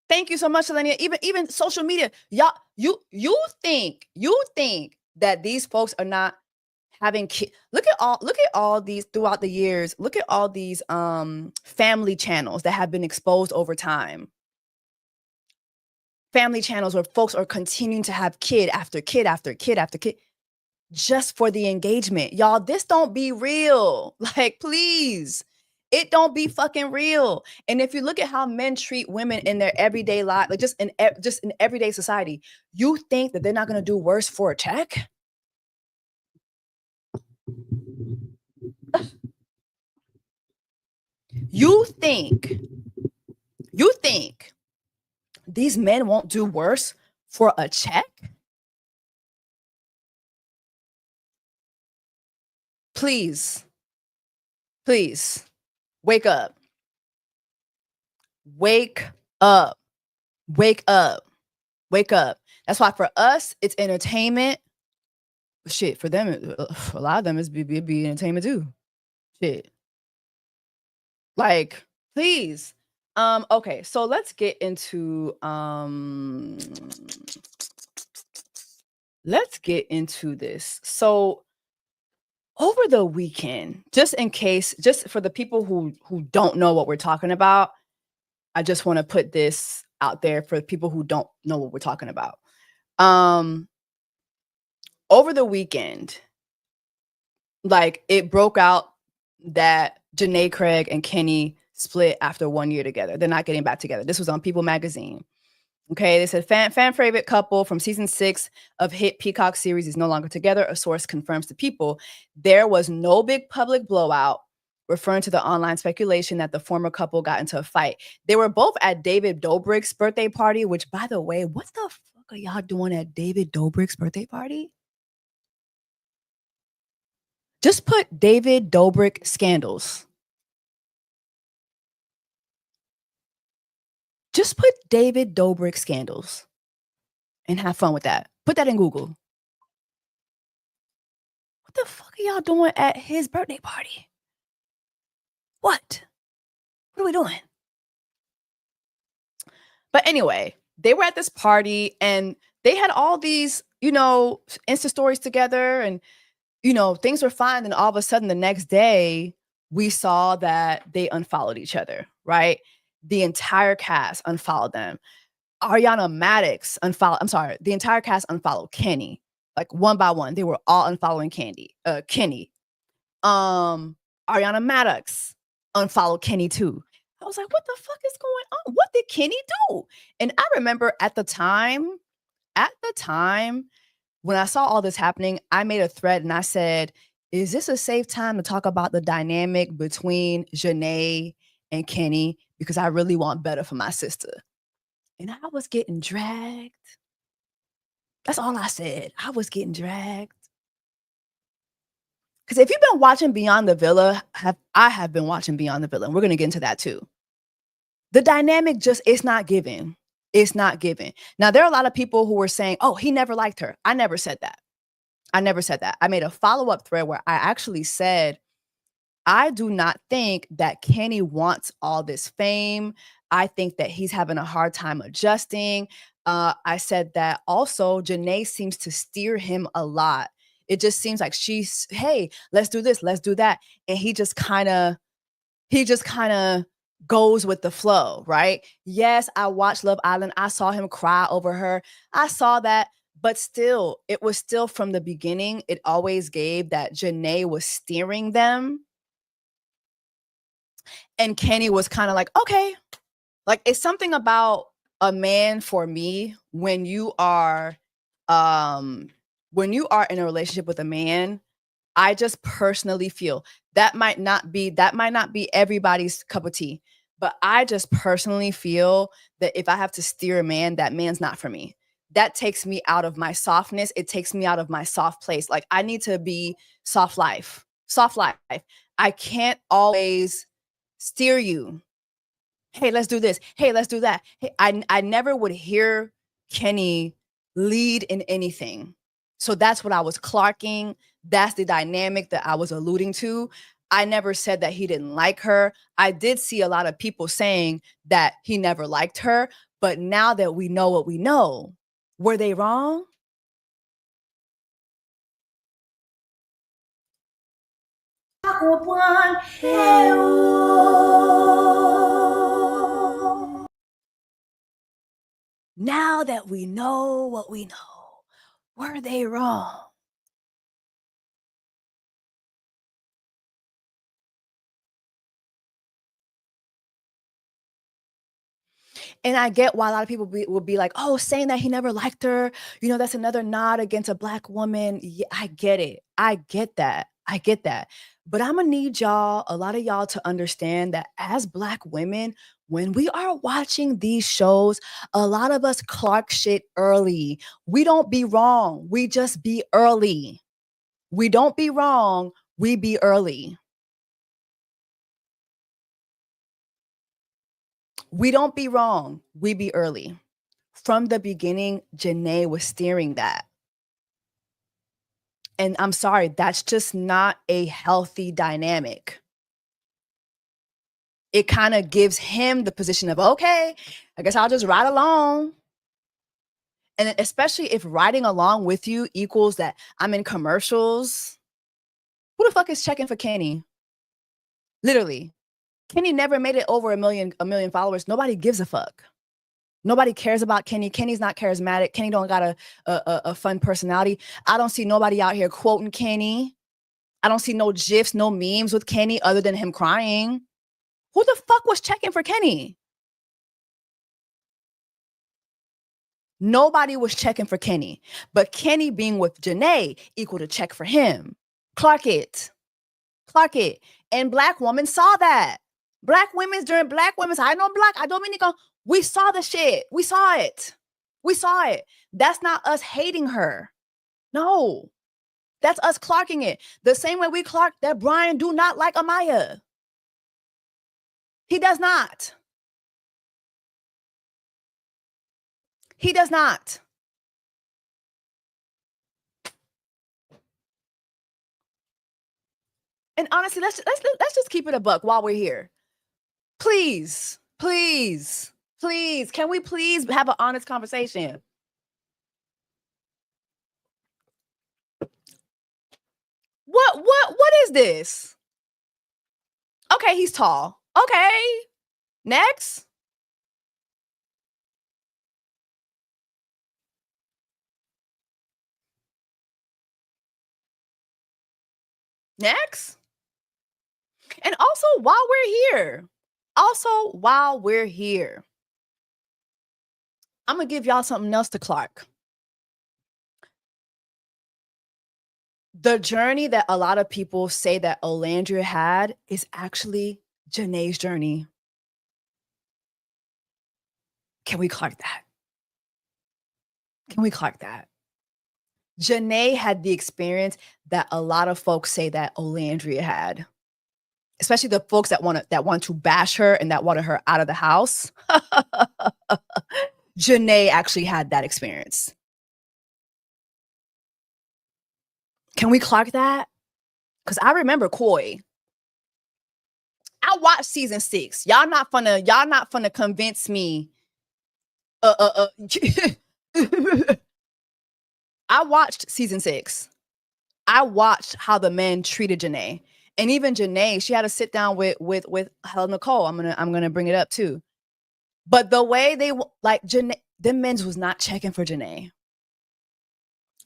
Speaker 2: thank you so much, Selenia. Even social media, y'all, you think that these folks are not having kids. Look at all these throughout the years. Look at all these family channels that have been exposed over time. Family channels where folks are continuing to have kid after kid after kid after kid just for the engagement. Y'all, this don't be real. Like, please. It don't be fucking real. And if you look at how men treat women in their everyday life, like just in everyday society, you think that they're not going to do worse for a check? You think these men won't do worse for a check? please, please wake up. Wake up. Wake up. Wake up. That's why for us, it's entertainment. Shit, for them, a lot of them is be entertainment too. Shit. Like, please. Okay, so let's get into this. So over the weekend, just in case, just for the people who don't know what we're talking about, I just want to put this out there for people who don't know what we're talking about. Over the weekend, like, it broke out that Janae Craig and Kenny split after 1 year together. They're not getting back together. This was on People magazine. Okay, they said fan favorite couple from season 6 of hit Peacock series is no longer together. A source confirms to People there was no big public blowout, referring to the online speculation that the former couple got into a fight. They were both at David Dobrik's birthday party, which, by the way, what the fuck are y'all doing at David Dobrik's birthday party? Just put David Dobrik scandals. Just put David Dobrik scandals and have fun with that. Put that in Google. What the fuck are y'all doing at his birthday party? What are we doing? But anyway, they were at this party and they had all these, Insta stories together, and, things were fine. And all of a sudden the next day we saw that they unfollowed each other, right? The entire cast unfollowed them. Ariana Maddox the entire cast unfollowed Kenny, like one by one. They were all unfollowing Kenny. Ariana Maddox unfollowed Kenny too. I was like, what the fuck is going on? What did Kenny do? And I remember at the time, when I saw all this happening, I made a thread and I said, is this a safe time to talk about the dynamic between Janae and Kenny? Because I really want better for my sister. And I was getting dragged. That's all I said. I was getting dragged. Because if you've been watching Beyond the Villa, I have been watching Beyond the Villa, and we're going to get into that too. The dynamic it's not given. It's not given. Now, there are a lot of people who were saying, oh, he never liked her. I never said that. I made a follow-up thread where I actually said, I do not think that Kenny wants all this fame. I think that he's having a hard time adjusting. I said that also Janae seems to steer him a lot. It just seems like she's, hey, let's do this, let's do that. And he just kind of goes with the flow, right? Yes, I watched Love Island. I saw him cry over her. I saw that. But still, it was still from the beginning. It always gave that Janae was steering them. And Kenny was kind of like, okay. Like, it's something about a man for me when you are in a relationship with a man. I just personally feel that might not be everybody's cup of tea, but I just personally feel that if I have to steer a man, that man's not for me. That takes me out of my softness. It takes me out of my soft place. Like, I need to be soft life. I can't always steer you. Hey, let's do this. Hey, let's do that. Hey, I never would hear Kenny lead in anything. So that's what I was clarking. That's the dynamic that I was alluding to. I never said that he didn't like her. I did see a lot of people saying that he never liked her. But now that we know what we know, were they wrong? Now that we know what we know, were they wrong? And I get why a lot of people will be like, oh, saying that he never liked her, that's another nod against a Black woman. Yeah, I get it. I get that. But I'm going to need a lot of y'all to understand that as Black women, when we are watching these shows, a lot of us clock shit early. We don't be wrong. We just be early. We don't be wrong. We be early. We don't be wrong. We be early. From the beginning, Janae was steering that. And I'm sorry, that's just not a healthy dynamic. It kind of gives him the position of, okay, I guess I'll just ride along. And especially if riding along with you equals that I'm in commercials. Who the fuck is checking for Kenny? Literally. Kenny never made it over a million followers. Nobody gives a fuck. Nobody cares about Kenny. Kenny's not charismatic. Kenny don't got a fun personality. I don't see nobody out here quoting Kenny. I don't see no GIFs, no memes with Kenny other than him crying. Who the fuck was checking for Kenny? Nobody was checking for Kenny. But Kenny being with Janae equal to check for him. Clark it. And Black women saw that. Black women's during Black women's, I know Black, I Dominican, we saw the shit. We saw it. That's not us hating her. No. That's us clarking it. The same way we clark that Brian do not like Amaya. He does not. He does not. And honestly, let's just keep it a buck while we're here. Please, can we please have an honest conversation? What is this? Okay, he's tall. Okay. Next. And also while we're here, I'm gonna give y'all something else to Clark. The journey that a lot of people say that Olandria had is actually Janae's journey. Can we clark that? Janae had the experience that a lot of folks say that Olandria had, especially the folks that want to bash her and that wanted her out of the house. Janae actually had that experience. Can we clark that? Because I remember Coy. I watched season 6. Y'all not finna convince me. I watched season 6. I watched how the men treated Janae. And even Janae, she had to sit down with Helen Nicole. I'm gonna bring it up too. But the way they like Janae, them men's was not checking for Janae.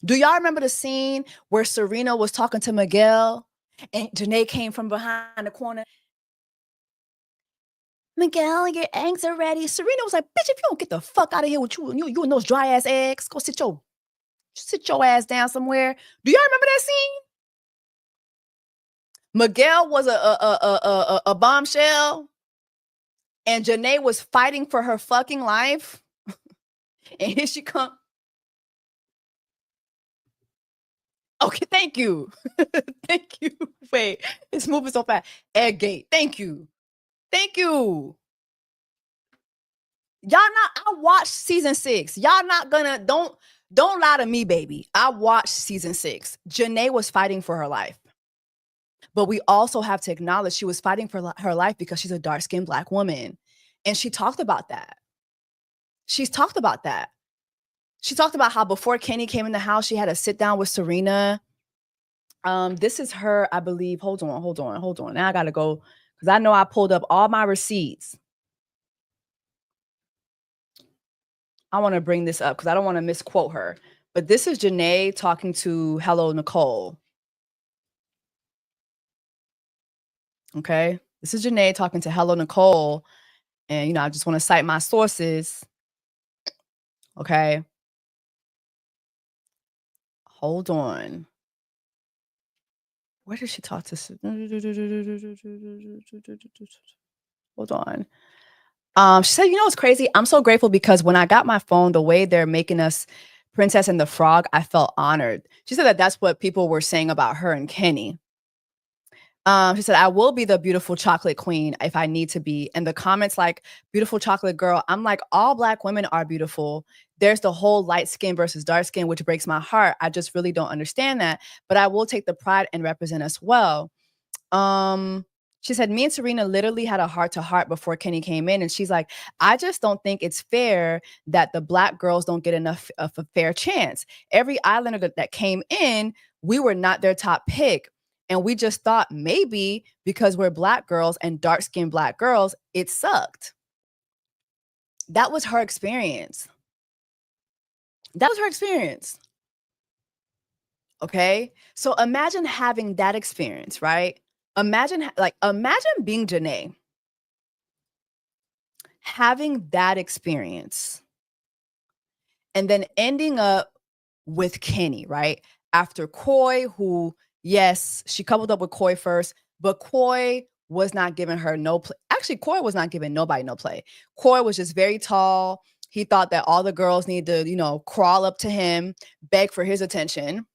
Speaker 2: Do y'all remember the scene where Serena was talking to Miguel and Janae came from behind the corner? Miguel, your eggs are ready. Serena was like, bitch, if you don't get the fuck out of here with you and those dry ass eggs, go sit your ass down somewhere. Do y'all remember that scene? Miguel was a bombshell and Janae was fighting for her fucking life. And here she come. Okay, thank you. Thank you. Wait, it's moving so fast. Eggate. Thank you. Y'all not, I watched season 6. Y'all not gonna, don't lie to me, baby. I watched season 6. Janae was fighting for her life. But we also have to acknowledge she was fighting for her life because she's a dark-skinned Black woman. And she talked about that. She talked about how before Kenny came in the house, she had to sit down with Serena. This is her, I believe. Hold on. Now I gotta go because I know I pulled up all my receipts. I want to bring this up because I don't want to misquote her. But this is Janae talking to Hello Nicole. Okay, this is Janae talking to Hello Nicole, and I just want to cite my sources. Okay. Hold on. Where did she talk to? Hold on. She said, it's crazy. I'm so grateful because when I got my phone, the way they're making us Princess and the Frog, I felt honored. She said that that's what people were saying about her and Kenny. She said, I will be the beautiful chocolate queen if I need to be. And the comments like, beautiful chocolate girl. I'm like, all Black women are beautiful. There's the whole light skin versus dark skin, which breaks my heart. I just really don't understand that. But I will take the pride and represent us well. She said, me and Serena literally had a heart-to-heart before Kenny came in. And she's like, I just don't think it's fair that the Black girls don't get enough of a fair chance. Every Islander that came in, we were not their top pick. And we just thought maybe because we're Black girls and dark-skinned Black girls, it sucked. That was her experience. That was her experience. Okay? So imagine having that experience, right? Imagine being Janae. Having that experience. And then ending up with Kenny, right? After Coy, who, yes, she coupled up with Coy first, but Coy was not giving her no play. Actually, Coy was not giving nobody no play. Coy was just very tall. He thought that all the girls need to, crawl up to him, beg for his attention.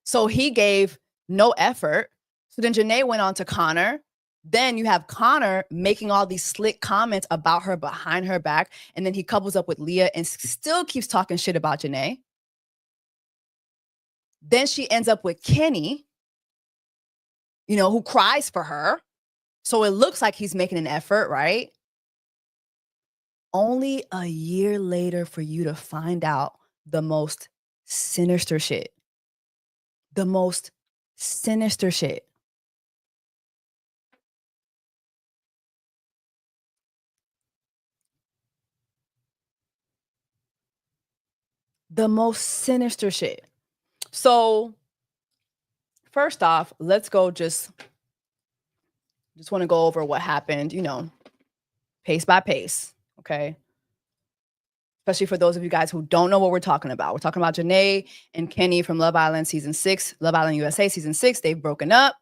Speaker 2: So he gave no effort. So then Janae went on to Connor. Then you have Connor making all these slick comments about her behind her back. And then he couples up with Leah and still keeps talking shit about Janae. Then she ends up with Kenny, who cries for her. So it looks like he's making an effort, right? Only a year later for you to find out the most sinister shit. The most sinister shit. The most sinister shit. So first off, let's go just want to go over what happened, pace by pace, okay? Especially for those of you guys who don't know what we're talking about. We're talking about Janae and Kenny from Love Island Season 6, Love Island USA Season 6. They've broken up.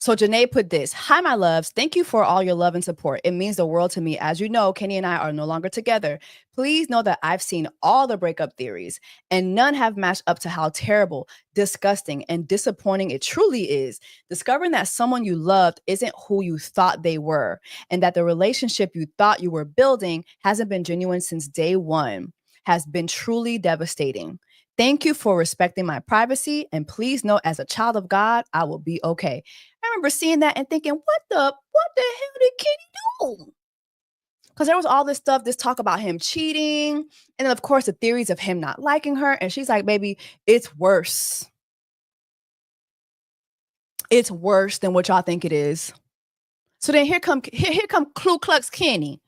Speaker 2: So Janae put this, hi, my loves. Thank you for all your love and support. It means the world to me. As you know, Kenny and I are no longer together. Please know that I've seen all the breakup theories and none have matched up to how terrible, disgusting, and disappointing it truly is. Discovering that someone you loved isn't who you thought they were and that the relationship you thought you were building hasn't been genuine since day one has been truly devastating. Thank you for respecting my privacy. And please know, as a child of God, I will be okay. I remember seeing that and thinking, what the hell did Kenny do? Because there was all this talk about him cheating. And then, of course, the theories of him not liking her. And she's like, baby, it's worse. It's worse than what y'all think it is. So then here come Ku Klux Kenny.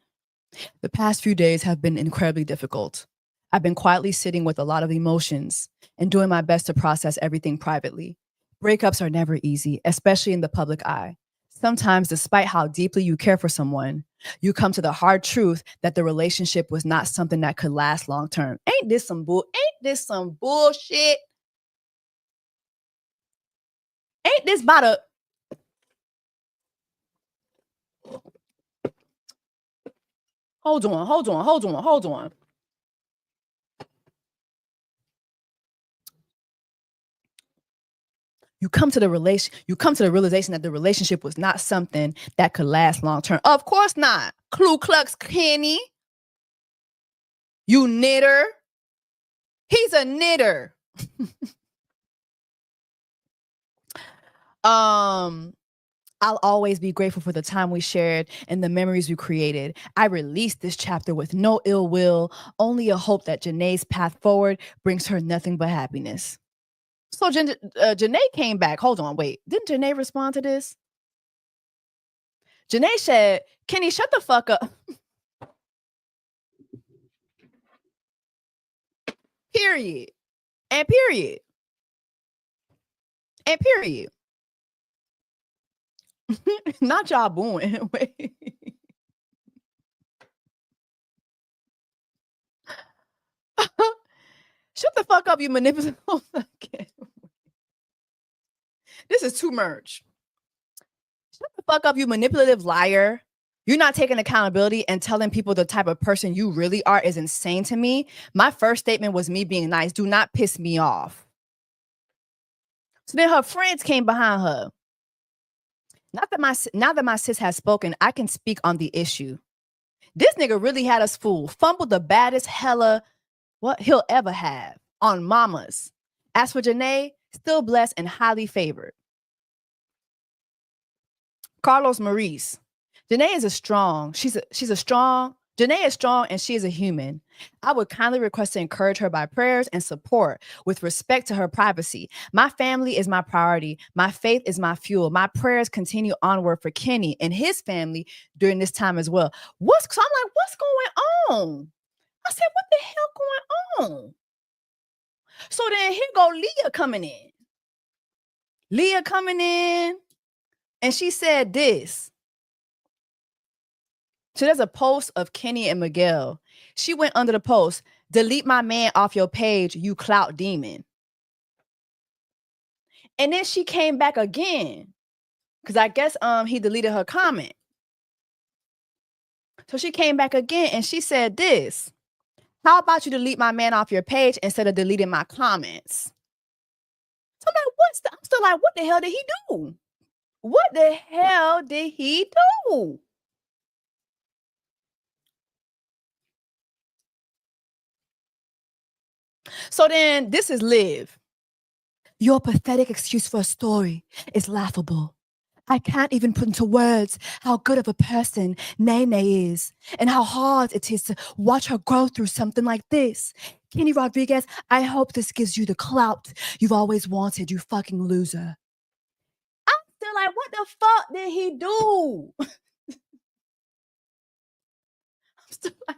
Speaker 2: The past few days have been incredibly difficult. I've been quietly sitting with a lot of emotions and doing my best to process everything privately. Breakups are never easy, especially in the public eye. Sometimes, despite how deeply you care for someone, you come to the hard truth that the relationship was not something that could last long term. Ain't this some bullshit? Ain't this about a... Hold on. You come to the realization that the relationship was not something that could last long term. Of course not. Ku Klux Kenny. You knitter. He's a knitter. I'll always be grateful for the time we shared and the memories we created. I released this chapter with no ill will, only a hope that Janae's path forward brings her nothing but happiness. So Janae came back. Hold on, wait. Didn't Janae respond to this? Janae said, Kenny, shut the fuck up. Period. And period. And period. Not y'all booing. Wait. Shut the fuck up, you manipulative. This is too much. Shut the fuck up, you manipulative liar. you're not taking accountability and telling people the type of person you really are is insane to me. My first statement was me being nice. Do not piss me off. So then her friends came behind her. Now that my sis has spoken, I can speak on the issue. This nigga really had us fooled. Fumbled the baddest hella what he'll ever have on mamas. As for Janae, still blessed and highly favored. Carlos Maurice. Janae is strong Janae is strong and she is a human. I would kindly request to encourage her by prayers and support with respect to her privacy. My family is my priority. My faith is my fuel. My prayers continue onward for Kenny and his family during this time as well. So I'm like, what's going on? I said, what the hell going on? So then here go Leah coming in. Leah coming in, and she said this. So there's a post of Keny and Miguel. She went under the post, delete my man off your page, you clout demon. And then she came back again, because I guess he deleted her comment. So she came back again and she said this. How about you delete my man off your page instead of deleting my comments? So I'm like, I'm still like, what the hell did he do? What the hell did he do? So then this is Liv. Your pathetic excuse for a story is laughable. I can't even put into words how good of a person Nene is and how hard it is to watch her grow through something like this. Kenny Rodriguez, I hope this gives you the clout you've always wanted, you fucking loser. I'm still like, what the fuck did he do? I'm still like,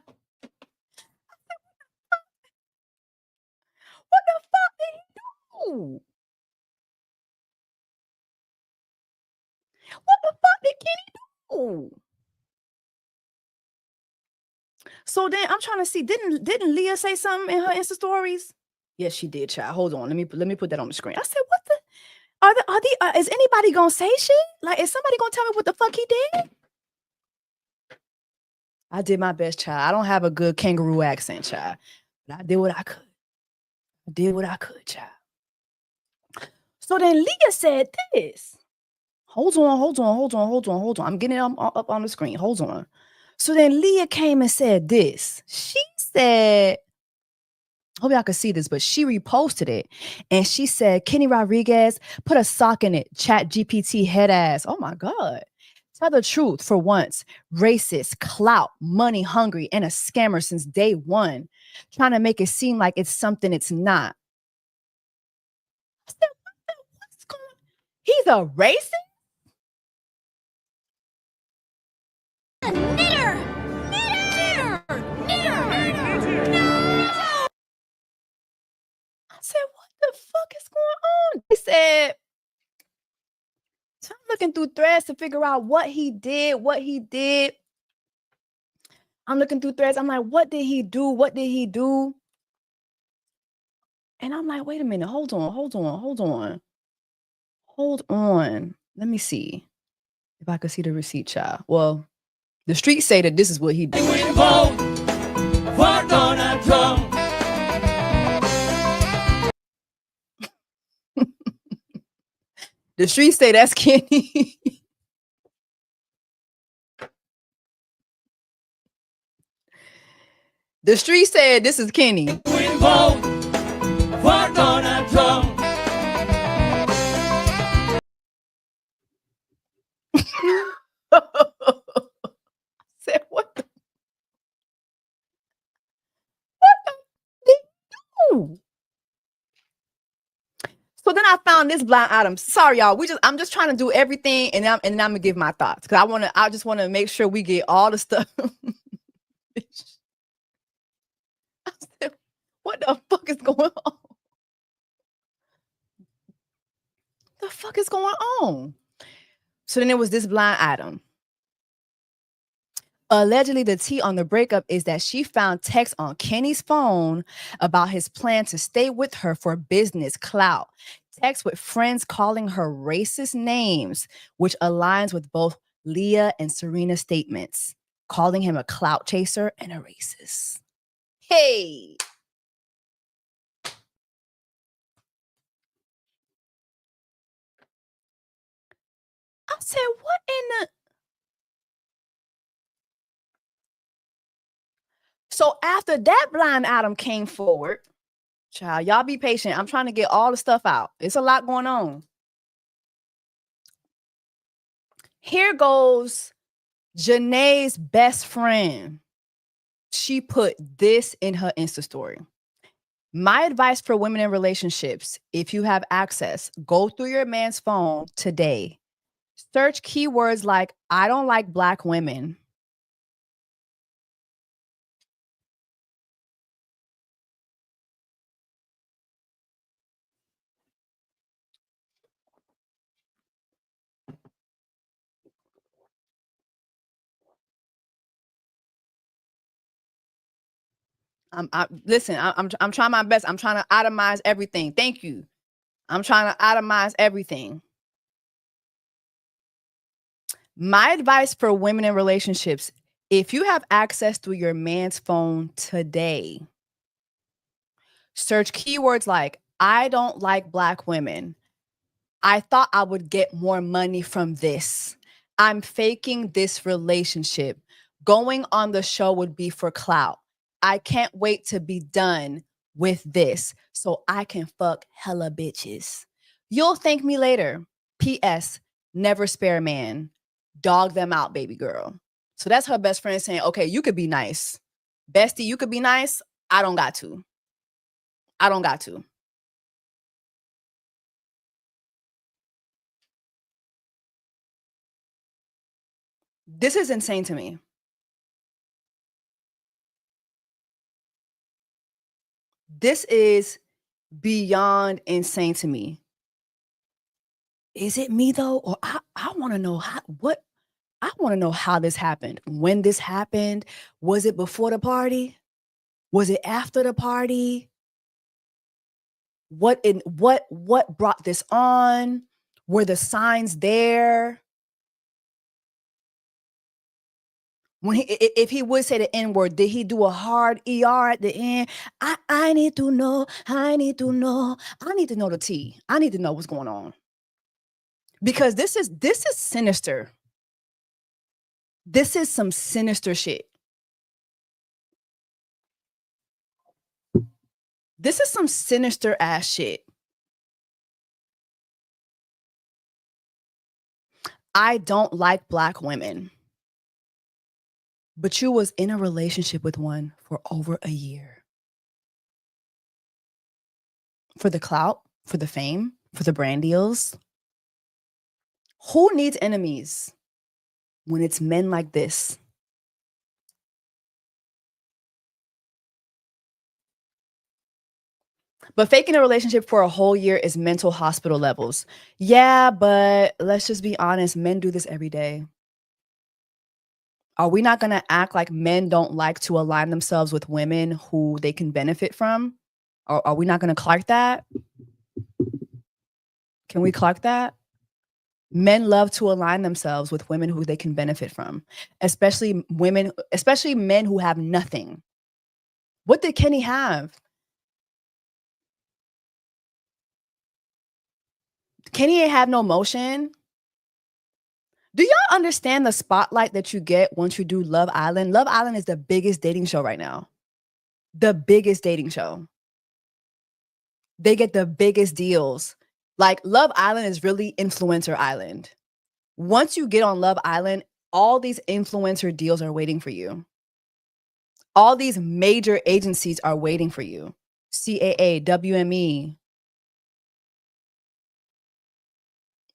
Speaker 2: what the fuck did he do? What the fuck did Kenny do? So then I'm trying to see, didn't Leah say something in her Insta stories? Yes, she did, child. Hold on. Let me put that on the screen. I said, what the is anybody gonna say shit? Like, is somebody gonna tell me what the fuck he did? I did my best, child. I don't have a good kangaroo accent, child. But I did what I could. Child. So then Leah said this. Hold on. I'm getting it up on the screen. Hold on. So then Leah came and said this. She said, hope y'all can see this, but she reposted it. And she said, Kenny Rodriguez, put a sock in it. Chat GPT head ass. Oh my God. Tell the truth for once. Racist, clout, money hungry, and a scammer since day one. Trying to make it seem like it's something it's not. I said, what's going on? He's a racist? Knitter! I said, what the fuck is going on? They said, so I'm looking through threads to figure out what he did. I'm looking through threads. I'm like, what did he do? And I'm like, wait a minute. Hold on. Let me see if I could see the receipt, child. Well, the streets say that this is what he did. The streets say that's Kenny. The streets said this is Kenny. Said, what the did he do? So then I found this blind item. Sorry, y'all. I'm just trying to do everything, and I'm gonna give my thoughts because I just want to make sure we get all the stuff. I said, what the fuck is going on? The fuck is going on? So then there was this blind item. Allegedly, the tea on the breakup is that she found texts on Kenny's phone about his plan to stay with her for business clout. Texts with friends calling her racist names, which aligns with both Leah and Serena's statements, calling him a clout chaser and a racist. Hey. I said, what in the... So after that blind item came forward, child, y'all be patient. I'm trying to get all the stuff out. It's a lot going on. Here goes Janae's best friend. She put this in her Insta story. My advice for women in relationships, if you have access, go through your man's phone today. Search keywords like, I don't like Black women. Listen, I'm trying my best. I'm trying to itemize everything. Thank you. I'm trying to itemize everything. My advice for women in relationships, if you have access through your man's phone today, search keywords like, I don't like Black women. I thought I would get more money from this. I'm faking this relationship. Going on the show would be for clout. I can't wait to be done with this so I can fuck hella bitches. You'll thank me later. P.S. Never spare a man. Dog them out, baby girl. So that's her best friend saying, okay, you could be nice. Bestie, you could be nice. I don't got to. I don't got to. This is insane to me. This is beyond insane to me. Is it me though? Or I want to know I want to know how this happened. When this happened? Was it before the party? Was it after the party? What brought this on? Were the signs there? When if he would say the N-word, did he do a hard ER at the end? I need to know. I need to know. I need to know the tea. I need to know what's going on. Because this is sinister. This is some sinister shit. This is some sinister ass shit. I don't like Black women. But you was in a relationship with one for over a year. For the clout, for the fame, for the brand deals. Who needs enemies when it's men like this? But faking a relationship for a whole year is mental hospital levels. Yeah, but let's just be honest. Men do this every day. Are we not going to act like men don't like to align themselves with women who they can benefit from? Or are we not going to Clark that? Can we Clark that? Men love to align themselves with women who they can benefit from, especially men who have nothing. What did Kenny have? Kenny ain't have no motion. Do y'all understand the spotlight that you get once you do Love Island? Love Island is the biggest dating show right now. The biggest dating show. They get the biggest deals. Like Love Island is really influencer island. Once you get on Love Island, all these influencer deals are waiting for you. All these major agencies are waiting for you. CAA, WME.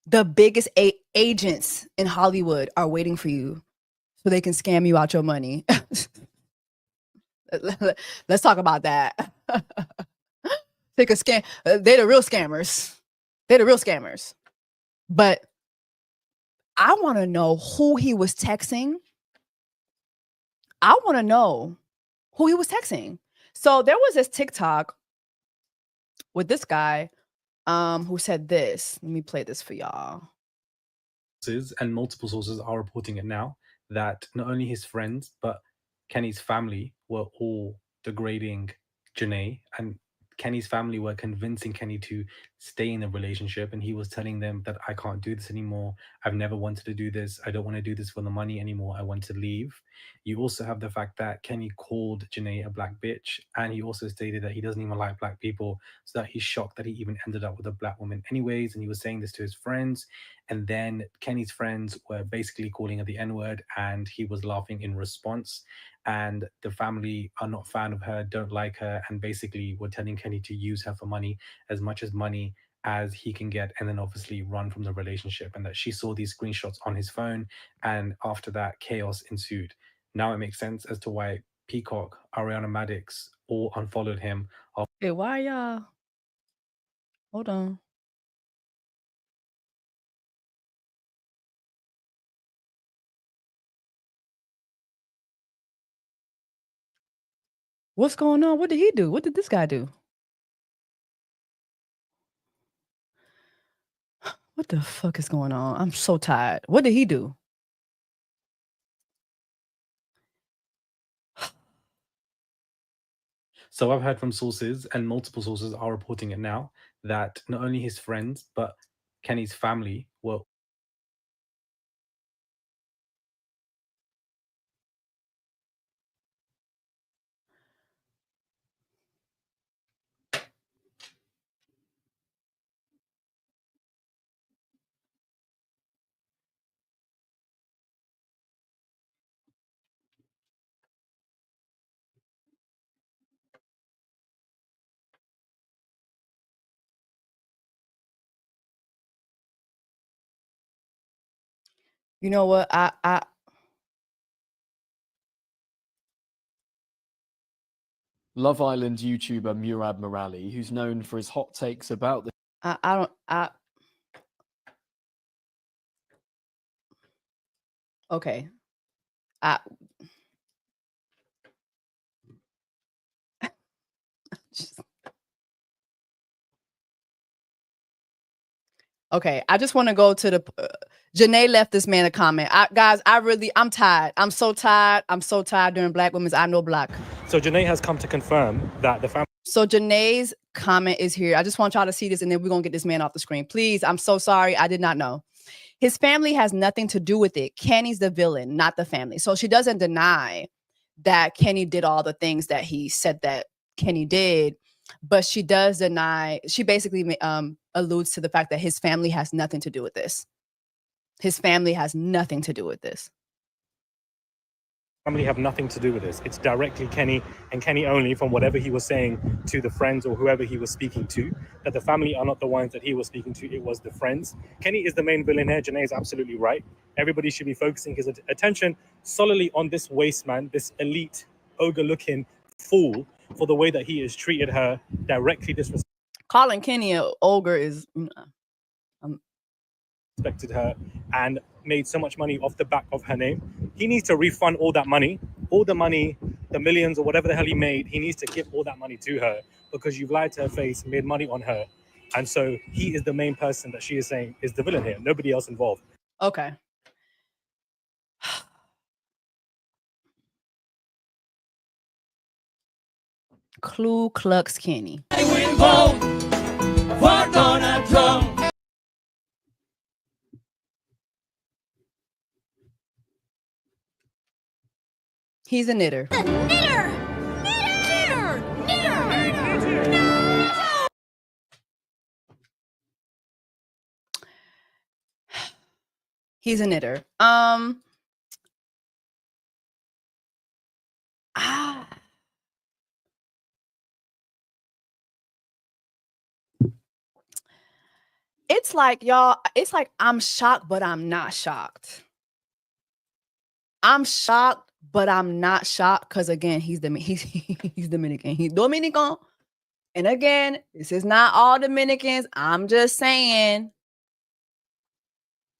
Speaker 2: The biggest agents in Hollywood are waiting for you so they can scam you out your money. Let's talk about that. Take a scam. They're the real scammers. They're the real scammers. But I want to know who he was texting. I want to know who he was texting. So there was this TikTok with this guy who said this. Let me play this for y'all.
Speaker 9: and multiple sources are reporting it now, that not only his friends, but Kenny's family were all degrading Janae, and Kenny's family were convincing Kenny to stay in a relationship, and he was telling them that I can't do this anymore. I've never wanted to do this. I don't want to do this for the money anymore. I want to leave. You also have the fact that Kenny called Janae a black bitch, and he also stated that he doesn't even like black people, so that he's shocked that he even ended up with a black woman anyways, and he was saying this to his friends. And then Kenny's friends were basically calling her the N-word, and he was laughing in response. And the family are not a fan of her, don't like her, and basically were telling Kenny to use her for money, as much as money as he can get, and then obviously run from the relationship. And that she saw these screenshots on his phone, and after that, chaos ensued. Now it makes sense as to why Peacock, Ariana Madix all unfollowed him.
Speaker 2: Hey, why y'all? Hold on. What's going on? What did he do? What did this guy do? What the fuck is going on? I'm so tired. What did he do?
Speaker 9: So I've heard from sources, and multiple sources are reporting it now, that not only his friends, but Kenny's family were
Speaker 2: You know what?
Speaker 10: Love Island YouTuber Murad Morali, who's known for his hot takes about the
Speaker 2: okay. Okay, I just want to go to the Janae left this man a comment. Guys, I'm tired. I'm so tired. I'm so tired during Black Women's I Know Black.
Speaker 9: So Janae has come to confirm that the family.
Speaker 2: So Janae's comment is here. I just want y'all to see this, and then we're gonna get this man off the screen. Please, I'm so sorry. I did not know. His family has nothing to do with it. Kenny's the villain, not the family. So she doesn't deny that Kenny did all the things that he said that Kenny did, but she does deny. She basically alludes to the fact that his family has nothing to do with this. His family has nothing to do with this.
Speaker 9: Family have nothing to do with this. It's directly Kenny and Kenny only, from whatever he was saying to the friends or whoever he was speaking to, that the family are not the ones that he was speaking to. It was the friends. Kenny is the main villain here. Janae is absolutely right. Everybody should be focusing his attention solely on this waste man, this elite, ogre-looking fool, for the way that he has treated her, directly disrespected.
Speaker 2: Calling Kenny an ogre is
Speaker 9: respected her and made so much money off the back of her name. He needs to refund all that money, the millions or whatever the hell he made. He needs to give all that money to her, because you've lied to her face, made money on her. And so he is the main person that she is saying is the villain here. Nobody else involved.
Speaker 2: Okay. Ku Klux Kenny. He's a knitter. He's a knitter. It's like, y'all, it's like I'm shocked, but I'm not shocked. I'm shocked, but I'm not shocked, because again, he's Dominican. He's Dominican. And again, this is not all Dominicans. I'm just saying.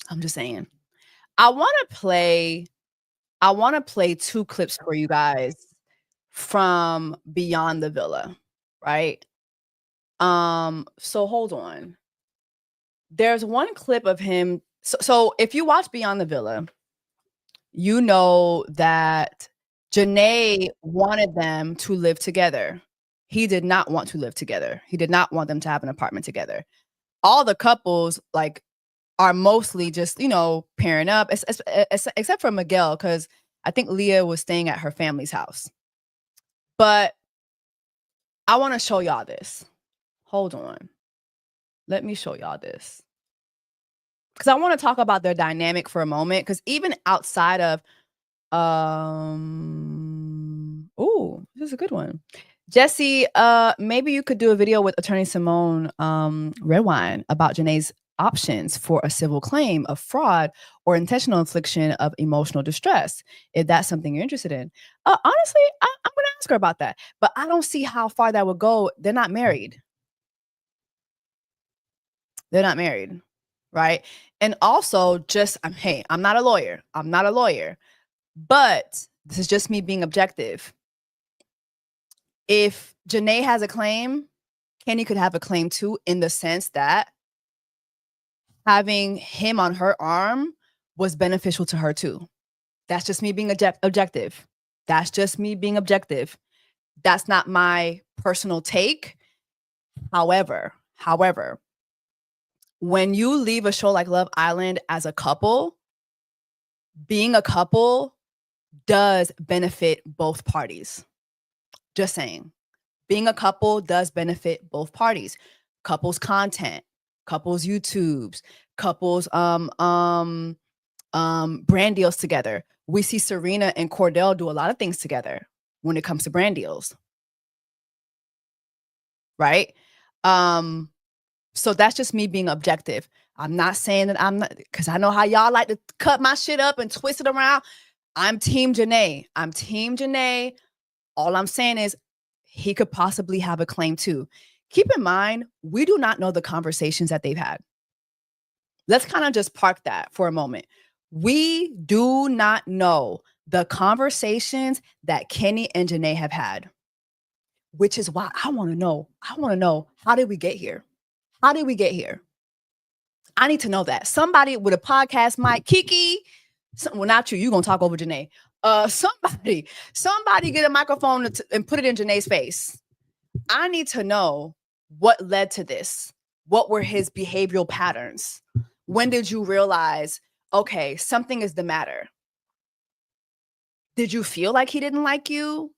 Speaker 2: I want to play two clips for you guys from Beyond the Villa, right? So hold on. There's one clip of him So if you watch Beyond the Villa, you know that Janae wanted them to live together. He did not want to live together. He did not want them to have an apartment together. All the couples like are mostly just, you know, pairing up, except for Miguel, because I think Leah was staying at her family's house. But I want to show y'all this. Hold on. Let me show y'all this. Because I want to talk about their dynamic for a moment. Because even outside of, oh, this is a good one. Jesse, maybe you could do a video with Attorney Simone Redwine about Janae's options for a civil claim of fraud or intentional infliction of emotional distress, if that's something you're interested in. Honestly, I'm going to ask her about that. But I don't see how far that would go. They're not married. They're not married, right? And also just, hey, I'm not a lawyer. I'm not a lawyer. But this is just me being objective. If Janae has a claim, Kenny could have a claim too, in the sense that having him on her arm was beneficial to her too. That's just me being objective. That's just me being objective. That's not my personal take. However, when you leave a show like Love Island as a couple, being a couple does benefit both parties. Just saying. Being a couple does benefit both parties. Couples content, couples YouTubes, couples brand deals together. We see Serena and Cordell do a lot of things together when it comes to brand deals. Right? So that's just me being objective. I'm not saying that I'm not, because I know how y'all like to cut my shit up and twist it around. I'm Team Janae. I'm Team Janae. All I'm saying is he could possibly have a claim too. Keep in mind, we do not know the conversations that they've had. Let's kind of just park that for a moment. We do not know the conversations that Kenny and Janae have had, which is why I want to know. How did we get here? How did we get here? I need to know that. Somebody with a podcast mic, Kiki, well, not you. You're going to talk over Janae. Somebody get a microphone and put it in Janae's face. I need to know what led to this. What were his behavioral patterns? When did you realize, okay, something is the matter? Did you feel like he didn't like you?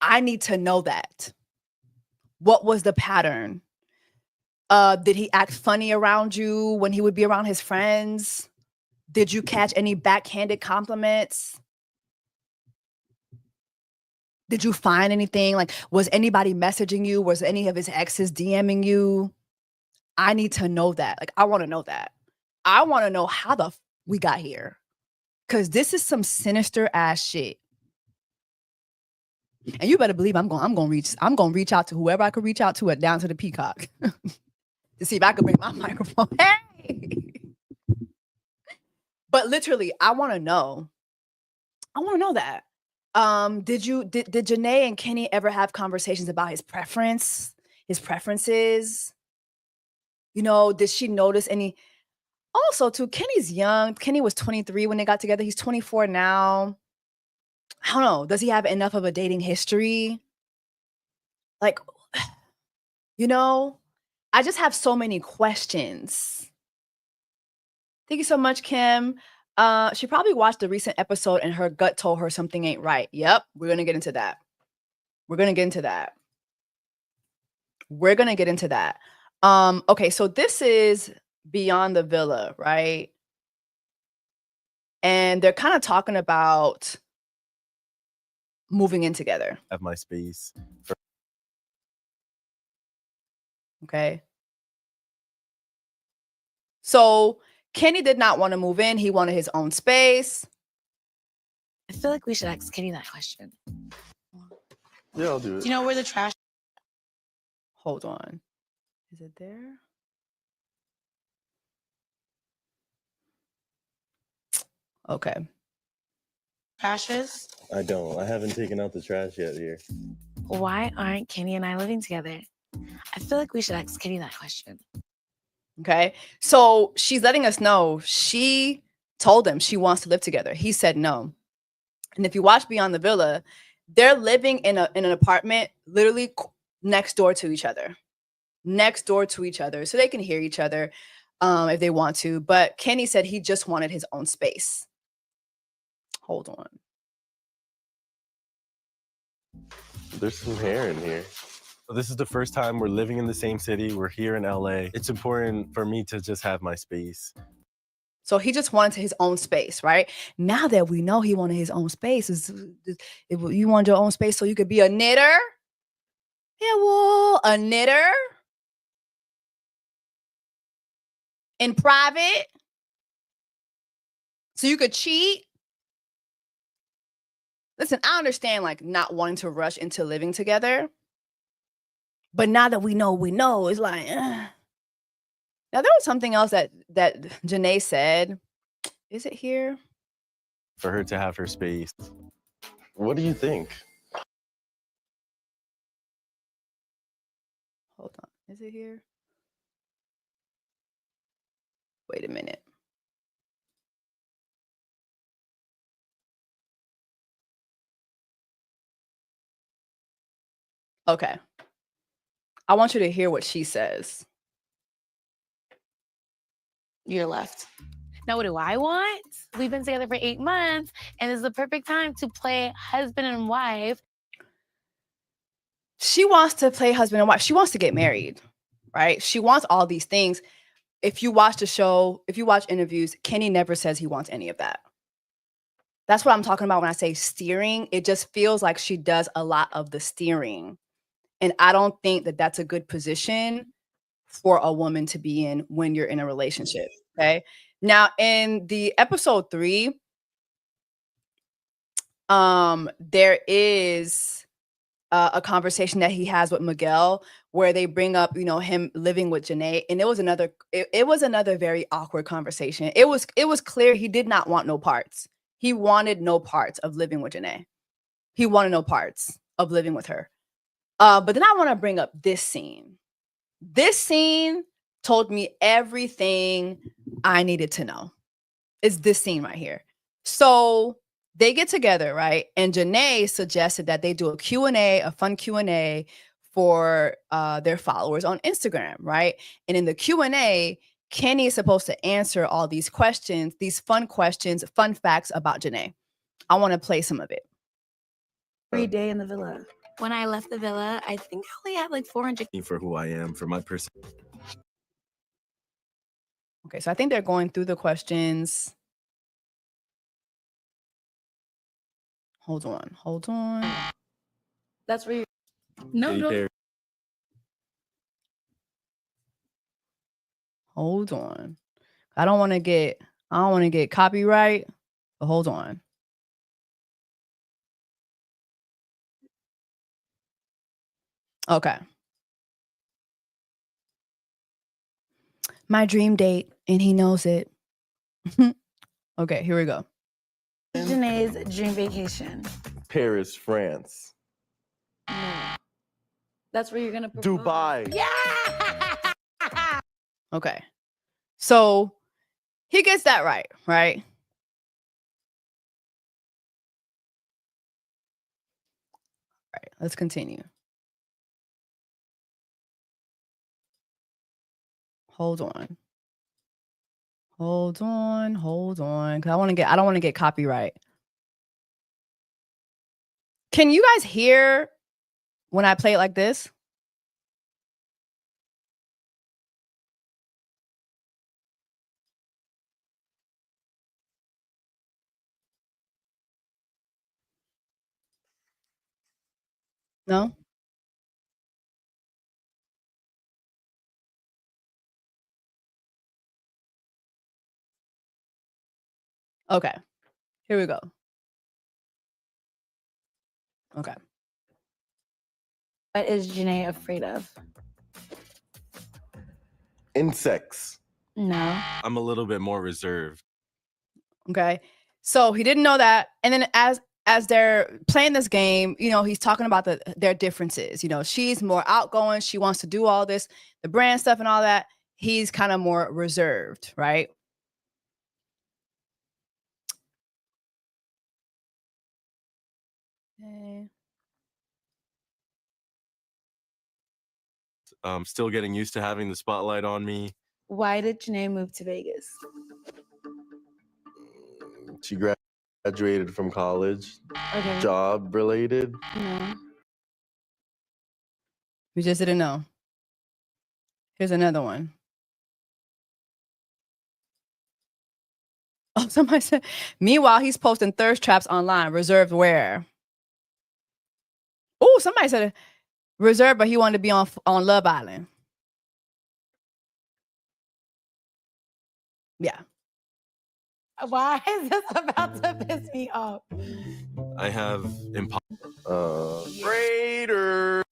Speaker 2: I need to know that. What was the pattern? Did he act funny around you when he would be around his friends? Did you catch any backhanded compliments? Did you find anything? Like, was anybody messaging you? Was any of his exes DMing you? I need to know that. Like, I want to know that. I want to know how we got here. Because this is some sinister ass shit. And you better believe I'm gonna reach out to whoever I could reach out to down to the Peacock to see if I could bring my microphone. Hey! But literally, I want to know. I want to know that. Did Janae and Kenny ever have conversations about his preferences? You know, did she notice any? Also, too, Kenny's young. Kenny was 23 when they got together. He's 24 now. I don't know. Does he have enough of a dating history? Like, you know, I just have so many questions. Thank you so much, Kim. She probably watched the recent episode and her gut told her something ain't right. Yep, we're going to get into that. Okay, so this is Beyond the Villa, right? And they're kind of talking about moving in together.
Speaker 11: Have my space.
Speaker 2: Okay. So Kenny did not want to move in. He wanted his own space.
Speaker 12: I feel like we should ask Kenny that question.
Speaker 11: Yeah, I'll do it.
Speaker 12: Do you know where the trash?
Speaker 2: Hold on. Is it there? Okay.
Speaker 12: Trash is?
Speaker 11: I don't. I haven't taken out the trash yet here.
Speaker 12: Why aren't Kenny and I living together? I feel like we should ask Kenny that question.
Speaker 2: Okay. So she's letting us know she told him she wants to live together. He said no. And if you watch Beyond the Villa, they're living in an apartment literally next door to each other. Next door to each other. So they can hear each other if they want to. But Kenny said he just wanted his own space. Hold on.
Speaker 11: There's some hair in here. This is the first time we're living in the same city. We're here in LA. It's important for me to just have my space.
Speaker 2: So he just wanted his own space, right? Now that we know he wanted his own space, if you want your own space so you could be a knitter? Yeah, well, a knitter? In private? So you could cheat? Listen, I understand like not wanting to rush into living together. But now that we know, it's like, Now there was something else that Janae said. Is it here?
Speaker 11: For her to have her space. What do you think?
Speaker 2: Hold on. Is it here? Wait a minute. Okay. I want you to hear what she says.
Speaker 12: You're left. Now, what do I want? We've been together for 8 months, and it's the perfect time to play husband and wife.
Speaker 2: She wants to play husband and wife. She wants to get married, right? She wants all these things. If you watch the show, if you watch interviews, Kenny never says he wants any of that. That's what I'm talking about when I say steering. It just feels like she does a lot of the steering. And I don't think that that's a good position for a woman to be in when you're in a relationship, okay? Now, in the episode 3, there is a conversation that he has with Miguel where they bring up, him living with Janae, and it was another very awkward conversation. It was clear he did not want no parts. He wanted no parts of living with Janae. He wanted no parts of living with her. But then I want to bring up this scene. This scene told me everything I needed to know. It's this scene right here. So they get together, right? And Janae suggested that they do a Q&A, a fun Q&A for their followers on Instagram, right? And in the Q&A, Kenny is supposed to answer all these questions, these fun questions, fun facts about Janae. I want to play some of it.
Speaker 13: Every day in the villa.
Speaker 12: When I left the villa, I think I only had like 400.
Speaker 11: For who I am, for my person.
Speaker 2: Okay, so I think they're going through the questions. Hold on.
Speaker 13: That's where you.
Speaker 12: No.
Speaker 2: Hold on. I don't want to get copyright, but hold on. Okay. My dream date, and he knows it. Okay, here we go.
Speaker 13: Janae's dream vacation.
Speaker 11: Paris, France.
Speaker 13: No. That's where you're gonna propose.
Speaker 11: Dubai.
Speaker 13: Yeah.
Speaker 2: Okay. So he gets that right? All right, let's continue. Hold on. Cause I don't want to get copyright. Can you guys hear when I play it like this? No? Okay. Here we go. Okay.
Speaker 13: What is Janae afraid of?
Speaker 11: Insects.
Speaker 13: No.
Speaker 11: I'm a little bit more reserved.
Speaker 2: Okay. So he didn't know that. And then as they're playing this game, you know, he's talking about their differences. You know, she's more outgoing. She wants to do all this, the brand stuff and all that. He's kind of more reserved, right? Okay.
Speaker 11: Still getting used to having the spotlight on me.
Speaker 14: Why did Janae move to Vegas?
Speaker 11: She graduated from college.
Speaker 14: Okay.
Speaker 11: Job related.
Speaker 14: No.
Speaker 2: We just didn't know. Here's another one. Oh, somebody said, meanwhile, he's posting thirst traps online. Reserved where? Oh, somebody said reserved, but he wanted to be on Love Island. Yeah.
Speaker 14: Why is this about to piss me off?
Speaker 11: I have Raiders.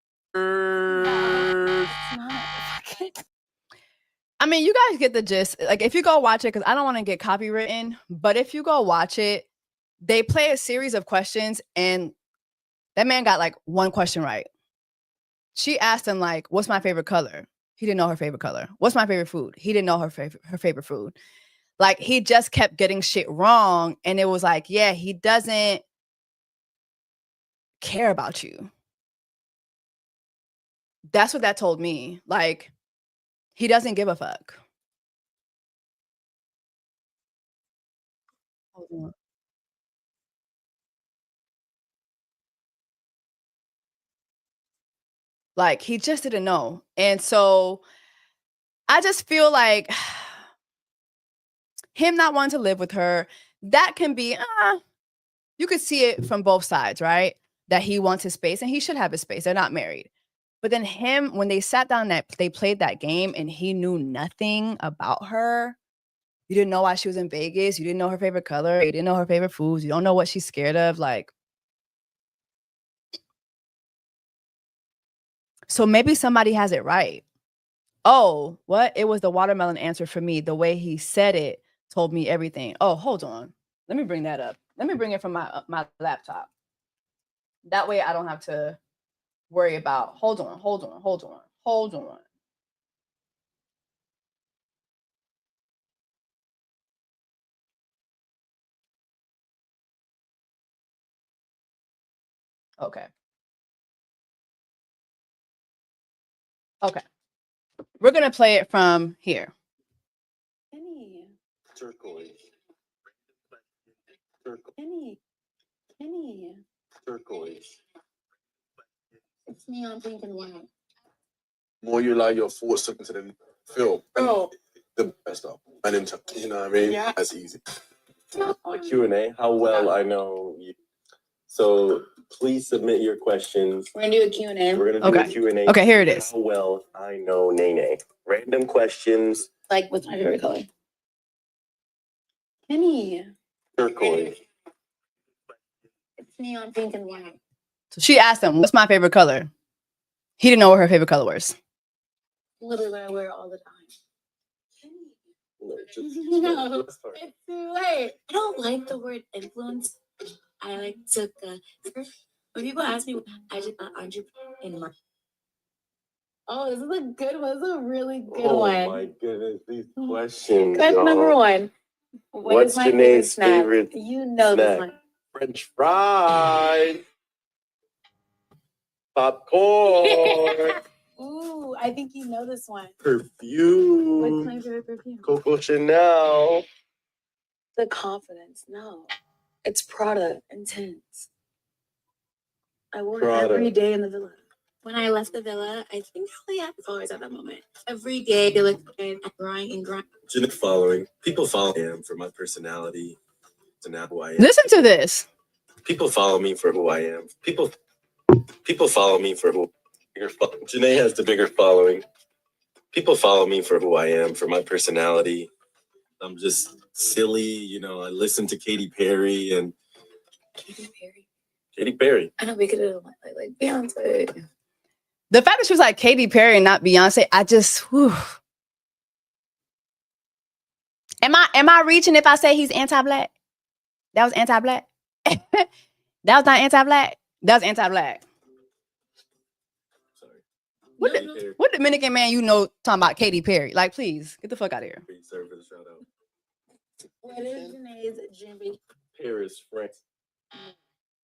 Speaker 2: I mean, you guys get the gist. Like, if you go watch it, because I don't want to get copywritten, but if you go watch it, they play a series of questions, and that man got like one question right. She asked him, like, what's my favorite color? He didn't know her favorite color. What's my favorite food? He didn't know her favorite food. Like, he just kept getting shit wrong, and it was like, yeah, he doesn't care about you. That's what that told me. Like, he doesn't give a fuck. Hold on. Like, he just didn't know. And so I just feel like him not wanting to live with her, that can be, you could see it from both sides, right? That he wants his space, and he should have his space. They're not married. But then him, when they sat down, that they played that game, and he knew nothing about her. You didn't know why she was in Vegas. You didn't know her favorite color. You didn't know her favorite foods. You don't know what she's scared of. Like, so maybe somebody has it right. Oh, what? It was the watermelon answer for me. The way he said it told me everything. Oh, hold on. Let me bring that up. Let me bring it from my laptop. That way I don't have to worry about, hold on. Okay. We're going to play it from here.
Speaker 13: Kenny.
Speaker 11: Turquoise.
Speaker 13: Kenny.
Speaker 11: Turquoise.
Speaker 13: It's neon pink and white.
Speaker 15: More you allow your thoughts to into the film, the best up. And then, you know what I mean?
Speaker 13: Yeah.
Speaker 15: That's easy.
Speaker 11: The Q&A, how well I know you. So please submit your questions.
Speaker 13: We're gonna do a Q&A.
Speaker 11: We're going to do a Q&A.
Speaker 2: Okay, here it is.
Speaker 11: How well I know Nene. Random questions.
Speaker 13: Like, what's my favorite color? Kenny.
Speaker 11: Turquoise.
Speaker 13: It's neon pink and white.
Speaker 2: So she asked him, what's my favorite color? He didn't know what her favorite color was.
Speaker 13: Literally what I wear all the time.
Speaker 11: No,
Speaker 13: No, it's too late. I don't like the word influence. I like to, when people ask me, I just entrepreneur in my. Oh, this is a good one. This is a really good one.
Speaker 11: Oh my goodness, these questions.
Speaker 13: Question number one.
Speaker 11: What's
Speaker 13: my
Speaker 11: Janae's
Speaker 13: snack?
Speaker 11: favorite
Speaker 13: You know this
Speaker 11: snack?
Speaker 13: one.
Speaker 11: French fries. Popcorn.
Speaker 13: Ooh, I think you know this one.
Speaker 11: Perfume.
Speaker 13: What's my favorite perfume?
Speaker 11: Coco Chanel.
Speaker 13: The confidence. No, it's Prada Intense. I wore it every day in the villa. When I left the villa, I think I only had followers at that moment. Every day they looked at growing and growing.
Speaker 11: Genetic following. People follow him for my personality to now who I am.
Speaker 2: Listen to this.
Speaker 11: People follow me for who I am. People follow me for who. Janae has the bigger following. People follow me for who I am, for my personality. I'm just silly, you know. I listen to Katy Perry and Katy Perry.
Speaker 13: I know we could have like Beyonce.
Speaker 2: The fact that she was like Katy Perry and not Beyonce, I just, whew. Am I reaching if I say he's anti-black? That was anti-black? That was not anti-black. That was anti-black.
Speaker 11: Sorry.
Speaker 2: What Dominican man you know talking about Katy Perry? Like, please get the fuck out of here.
Speaker 11: Sorry for the shout out.
Speaker 13: What is Janae's Jimmy?
Speaker 11: Paris, France.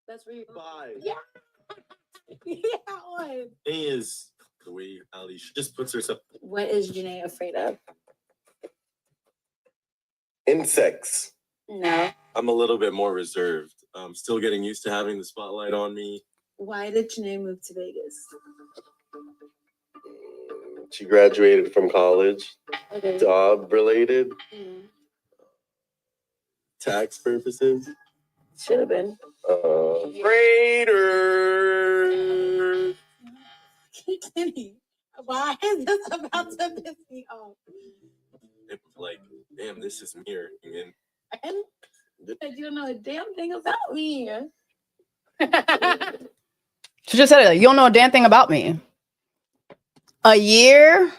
Speaker 13: That's where you
Speaker 11: Bye.
Speaker 13: Yeah. Yeah, what?
Speaker 11: He is the way Ali just puts herself.
Speaker 13: What is Janae afraid of?
Speaker 11: Insects.
Speaker 13: No.
Speaker 11: I'm a little bit more reserved. I'm still getting used to having the spotlight on me.
Speaker 13: Why did Janae move to Vegas?
Speaker 11: She graduated from college.
Speaker 13: Okay.
Speaker 11: Job related.
Speaker 13: Mm.
Speaker 11: Tax purposes.
Speaker 13: Should have been.
Speaker 11: Raiders.
Speaker 14: Kenny, why is this about to piss me off?
Speaker 11: It was like, damn, this is mirroring.
Speaker 13: And you don't know a damn thing about me.
Speaker 2: She just said it. Like, you don't know a damn thing about me. A year,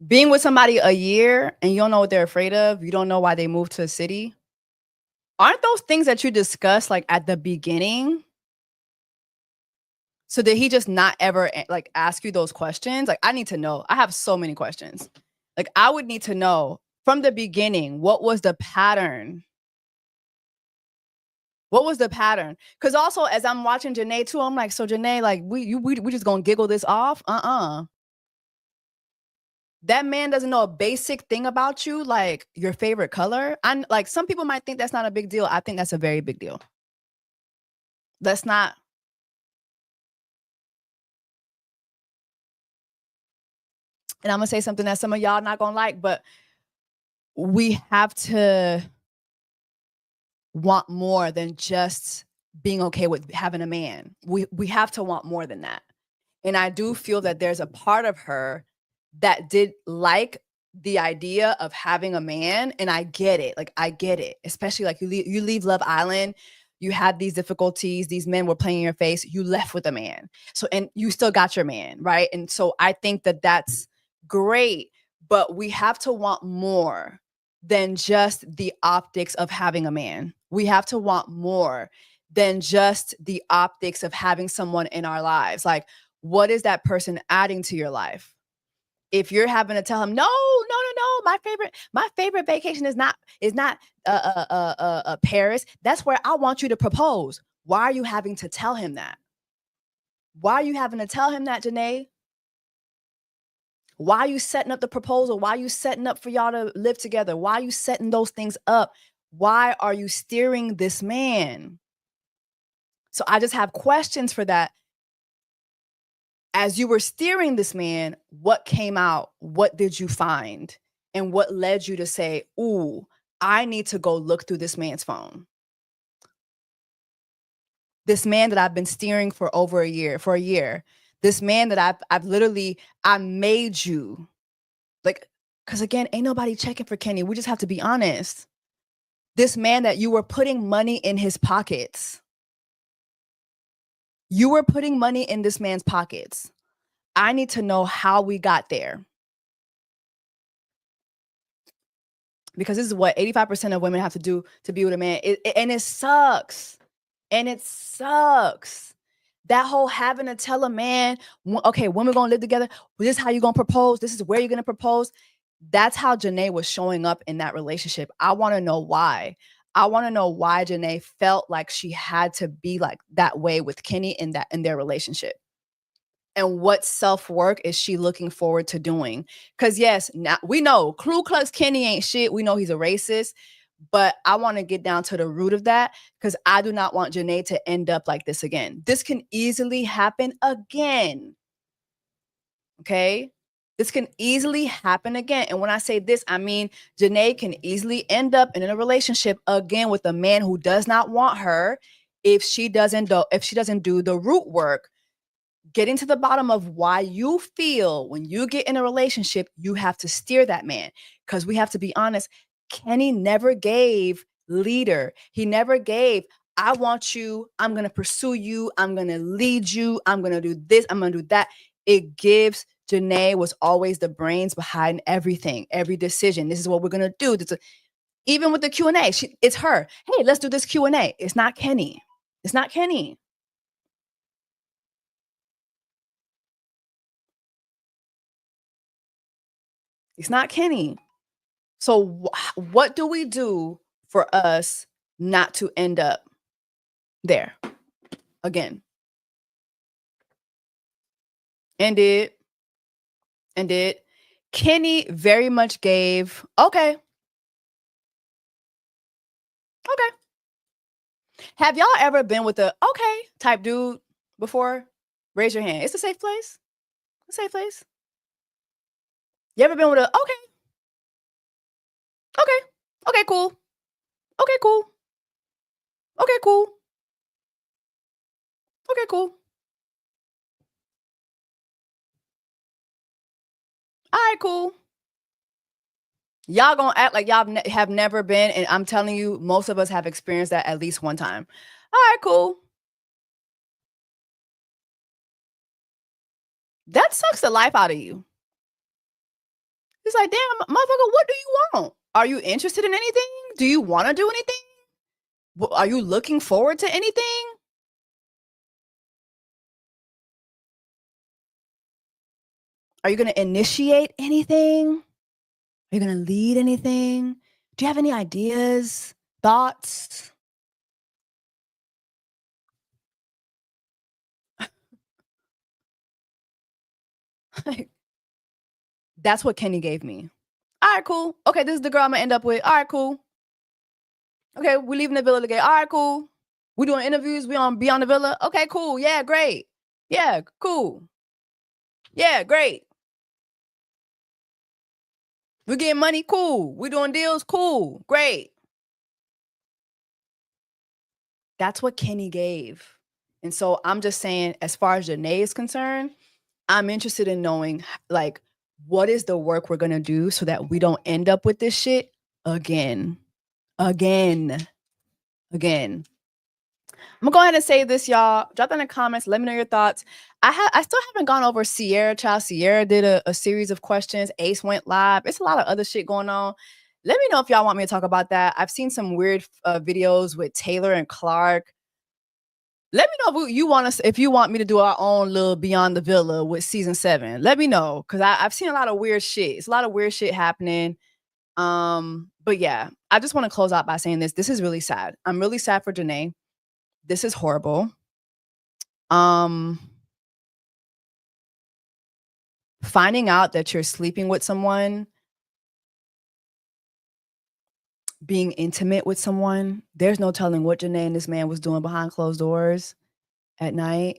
Speaker 2: being with somebody a year and you don't know what they're afraid of. You don't know why they moved to a city. Aren't those things that you discussed like at the beginning? So did he just not ever like ask you those questions? Like, I need to know. I have so many questions. Like, I would need to know from the beginning, what was the pattern? What was the pattern? Because also, as I'm watching Janae too, I'm like, so Janae, like, we just gonna giggle this off? That man doesn't know a basic thing about you, like your favorite color. I'm like, some people might think that's not a big deal. I think that's a very big deal. That's not. And I'm gonna say something that some of y'all not gonna like, but we have to want more than just being okay with having a man. We have to want more than that. And I do feel that there's a part of her that did like the idea of having a man, and I get it. Like, I get it. Especially like you leave Love Island, you had these difficulties, these men were playing in your face, you left with a man. So, and you still got your man, right? And so I think that that's great, but we have to want more than just the optics of having a man. We have to want more than just the optics of having someone in our lives. Like, what is that person adding to your life? If you're having to tell him, no, my favorite vacation is not Paris. That's where I want you to propose. Why are you having to tell him that? Why are you having to tell him that, Janae? Why are you setting up the proposal? Why are you setting up for y'all to live together? Why are you setting those things up? Why are you steering this man? So I just have questions for that. As you were steering this man, what came out? What did you find? And what led you to say, ooh, I need to go look through this man's phone? This man that I've been steering for over a year, this man that I made you. Like, because again, ain't nobody checking for Kenny. We just have to be honest. This man that you were putting money in his pockets. You were putting money in this man's pockets. I need to know how we got there. Because this is what 85% of women have to do to be with a man. And it sucks. And it sucks. That whole having to tell a man, okay, when we're going to live together, this is how you're going to propose. This is where you're going to propose. That's how Janae was showing up in that relationship. I want to know why. I want to know why Janae felt like she had to be like that way with Kenny in their relationship. And what self-work is she looking forward to doing? Because yes, now we know Ku Klux Kenny ain't shit. We know he's a racist. But I want to get down to the root of that, because I do not want Janae to end up like this again. This can easily happen again. Okay? This can easily happen again. And when I say this, I mean Janae can easily end up in a relationship again with a man who does not want her if she doesn't do the root work. Getting to the bottom of why you feel when you get in a relationship, you have to steer that man. Because we have to be honest, Kenny never gave leader. He never gave, I want you, I'm going to pursue you, I'm going to lead you, I'm going to do this, I'm going to do that. It gives, Janae was always the brains behind everything, every decision. This is what we're going to do. Even with the Q&A, it's her. Hey, let's do this Q&A. It's not Kenny. It's not Kenny. It's not Kenny. So what do we do for us not to end up there again? And did Kenny very much gave, okay. Have y'all ever been with a okay type dude before? Raise your hand. It's a safe place. A safe place. You ever been with a okay? Okay, cool. Okay, cool. Okay, cool. Okay, cool. All right, cool. Y'all gonna act like y'all have never been, and I'm telling you, most of us have experienced that at least one time. All right, cool. That sucks the life out of you. It's like, damn, motherfucker, what do you want? Are you interested in anything? Do you want to do anything? Are you looking forward to anything? Are you going to initiate anything? Are you going to lead anything? Do you have any ideas, thoughts? That's what Kenny gave me. All right, cool. Okay, this is the girl I'm going to end up with. All right, cool. Okay, we're leaving the villa together. All right, cool. We're doing interviews. We on Beyond the Villa. Okay, cool. Yeah, great. Yeah, cool. Yeah, great. We're getting money. Cool. We're doing deals. Cool. Great. That's what Kenny gave. And so I'm just saying, as far as Janae is concerned, I'm interested in knowing, like, what is the work we're going to do so that we don't end up with this shit again. Again. I'm gonna go ahead and say this, y'all. Drop in the comments. Let me know your thoughts. I still haven't gone over Sierra. Child Sierra did a series of questions. Ace went live. It's a lot of other shit going on. Let me know if y'all want me to talk about that. I've seen some weird videos with Taylor and Clark. Let me know if you want me to do our own little Beyond the Villa with season 7. Let me know, because I've seen a lot of weird shit. It's a lot of weird shit happening. But yeah, I just want to close out by saying this. This is really sad. I'm really sad for Janae. This is horrible. Finding out that you're sleeping with someone, being intimate with someone, there's no telling what Janae and this man was doing behind closed doors at night.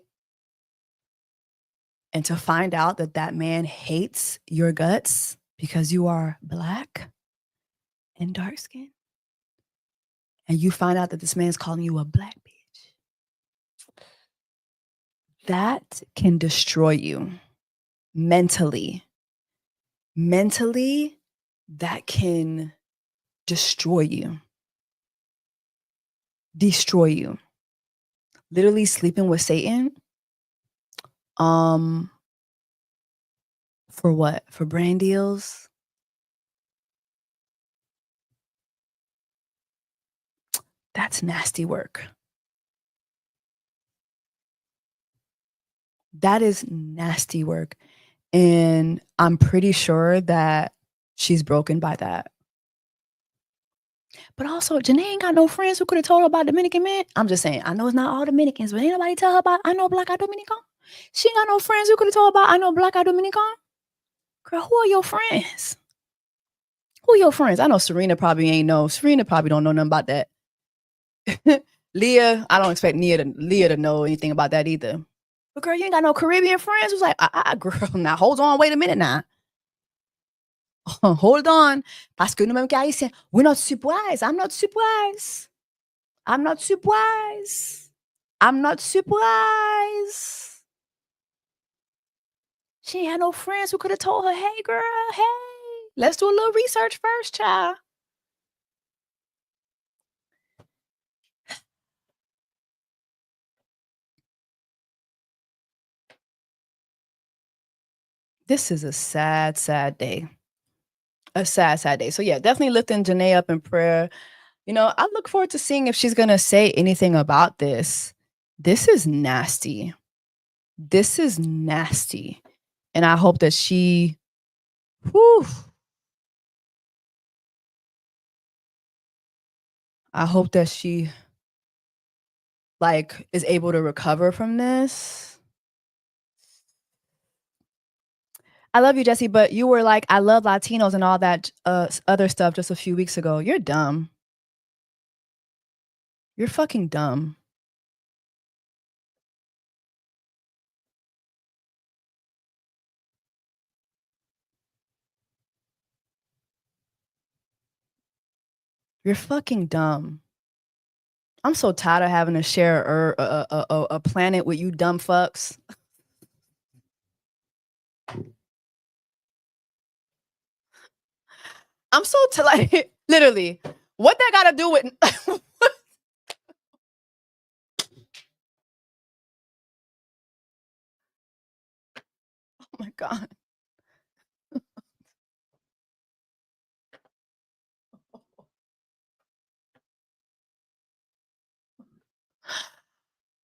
Speaker 2: And to find out that that man hates your guts because you are Black and dark skinned, and you find out that this man's calling you a Black bitch, that can destroy you mentally. Mentally, that can destroy you. Destroy you. Literally sleeping with Satan. For what? For brand deals? That's nasty work. That is nasty work. And I'm pretty sure that she's broken by that. But also, Janae ain't got no friends who could have told her about Dominican men. I'm just saying, I know it's not all Dominicans, but ain't nobody tell her about I know Black Eye Dominican. She ain't got no friends who could have told her about I know Black Eye Dominican. Girl, who are your friends? Who are your friends? I know Serena probably don't know nothing about that. Leah, I don't expect Leah to know anything about that either. But girl, you ain't got no Caribbean friends? Who's like, girl, now hold on, wait a minute now. Hold on. Parce que nous-mêmes Haïtiens, we're not surprised. I'm not surprised. I'm not surprised. I'm not surprised. She ain't had no friends who could have told her, hey, girl, hey, let's do a little research first, child. This is a sad, sad day. a sad day. So yeah, definitely lifting Janae up in prayer. You know, I look forward to seeing if she's gonna say anything about this. This is nasty. This is nasty. And I hope that she, whew, I hope that she like is able to recover from this. I love you, Jessie, but you were like, I love Latinos and all that other stuff just a few weeks ago. You're dumb. You're fucking dumb. You're fucking dumb. I'm so tired of having to share a planet with you dumb fucks. I'm so like literally. What that got to do with? Oh my god.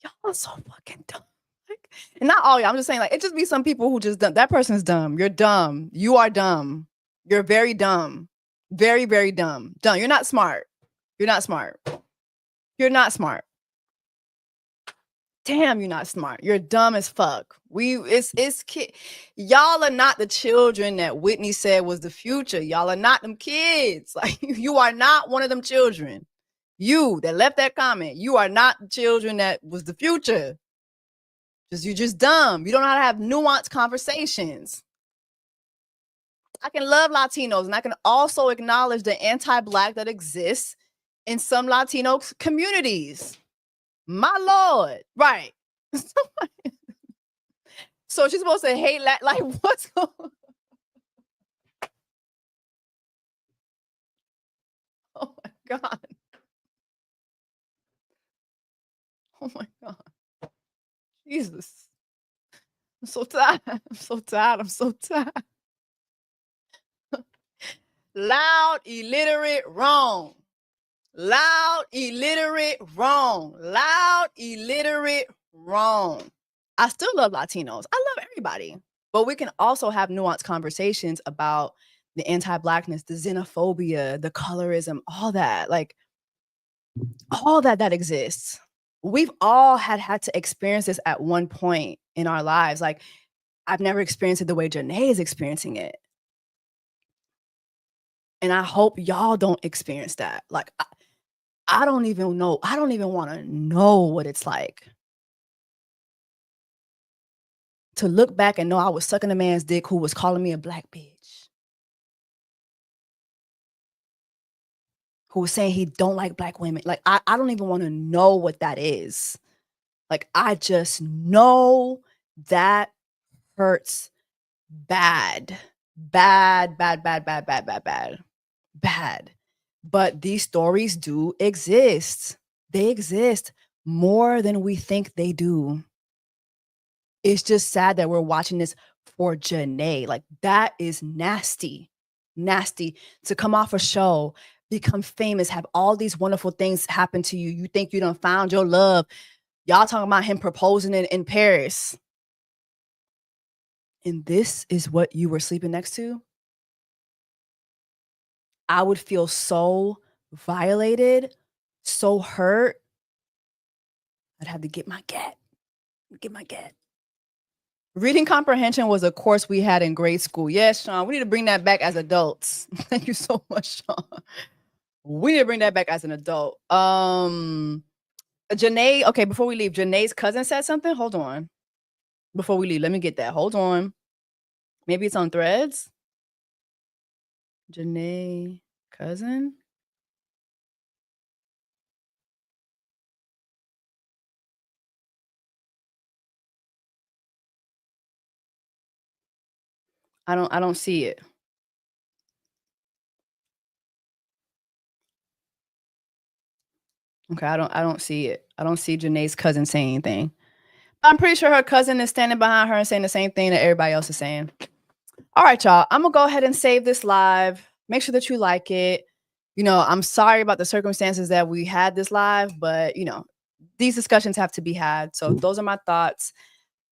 Speaker 2: Y'all are so fucking dumb. Like, and not all y'all. I'm just saying, like, it just be some people who just dumb. That person's dumb. You're dumb. You are dumb. You're very dumb. Very, very dumb. Dumb. You're not smart. You're not smart. You're not smart. Damn, you're not smart. You're dumb as fuck. It's kid. Y'all are not the children that Whitney said was the future. Y'all are not them kids. Like, you are not one of them children. You that left that comment, you are not the children that was the future. You're just dumb. You don't know how to have nuanced conversations. I can love Latinos, and I can also acknowledge the anti-Black that exists in some Latino communities. My Lord. Right. So she's supposed to hate like what's going on? Oh my God. Oh my God. Jesus. I'm so tired. I'm so tired. I'm so tired. Loud, illiterate, wrong. Loud, illiterate, wrong. Loud, illiterate, wrong. I still love Latinos. I love everybody. But we can also have nuanced conversations about the anti-Blackness, the xenophobia, the colorism, all that. Like, all that exists. We've all had to experience this at one point in our lives. Like, I've never experienced it the way Janae is experiencing it. And I hope y'all don't experience that. Like, I don't even know. I don't even want to know what it's like to look back and know I was sucking a man's dick who was calling me a Black bitch, who was saying he don't like Black women. Like, I don't even want to know what that is. Like, I just know that hurts bad. Bad. But these stories do exist. They exist more than we think they do. It's just sad that we're watching this for Janae. Like, that is nasty. Nasty to come off a show, become famous, have all these wonderful things happen to you. You think you done found your love. Y'all talking about him proposing in Paris. And this is what you were sleeping next to? I would feel so violated, so hurt. I'd have to get my get. Reading comprehension was a course we had in grade school. Yes, Sean, we need to bring that back as adults. Thank you so much, Sean. We need to bring that back as an adult. Janae, okay, before we leave, Janae's cousin said something. Hold on. Before we leave, let me get that. Hold on. Maybe it's on Threads. Janae cousin. I don't see it. Okay, I don't see it. I don't see Janae's cousin saying anything. I'm pretty sure her cousin is standing behind her and saying the same thing that everybody else is saying. All right, y'all. I'm gonna go ahead and save this live. make sure that you like it. You know, I'm sorry about the circumstances that we had this live, but you know, these discussions have to be had. So those are my thoughts.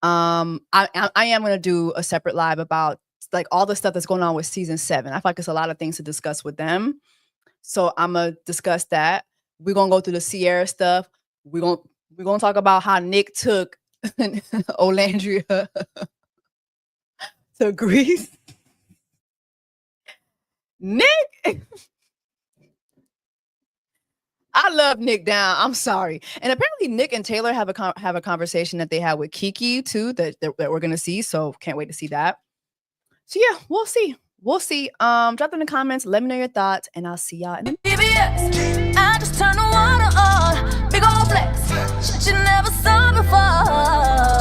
Speaker 2: I am going to do a separate live about like all the stuff that's going on with season 7. I feel like it's a lot of things to discuss with them. So I'm going to discuss that. We're going to go through the Sierra stuff. We're going to talk about how Nick took Olandria to Greece. Nick, I love Nick down. I'm sorry. And apparently Nick and Taylor have a conversation that they had with Kiki too that we're going to see. So can't wait to see that. So yeah, we'll see. We'll see. Drop in the comments. Let me know your thoughts, and I'll see y'all in the
Speaker 1: PBS, I just turned the water on. Big old flex. Shit you never saw before.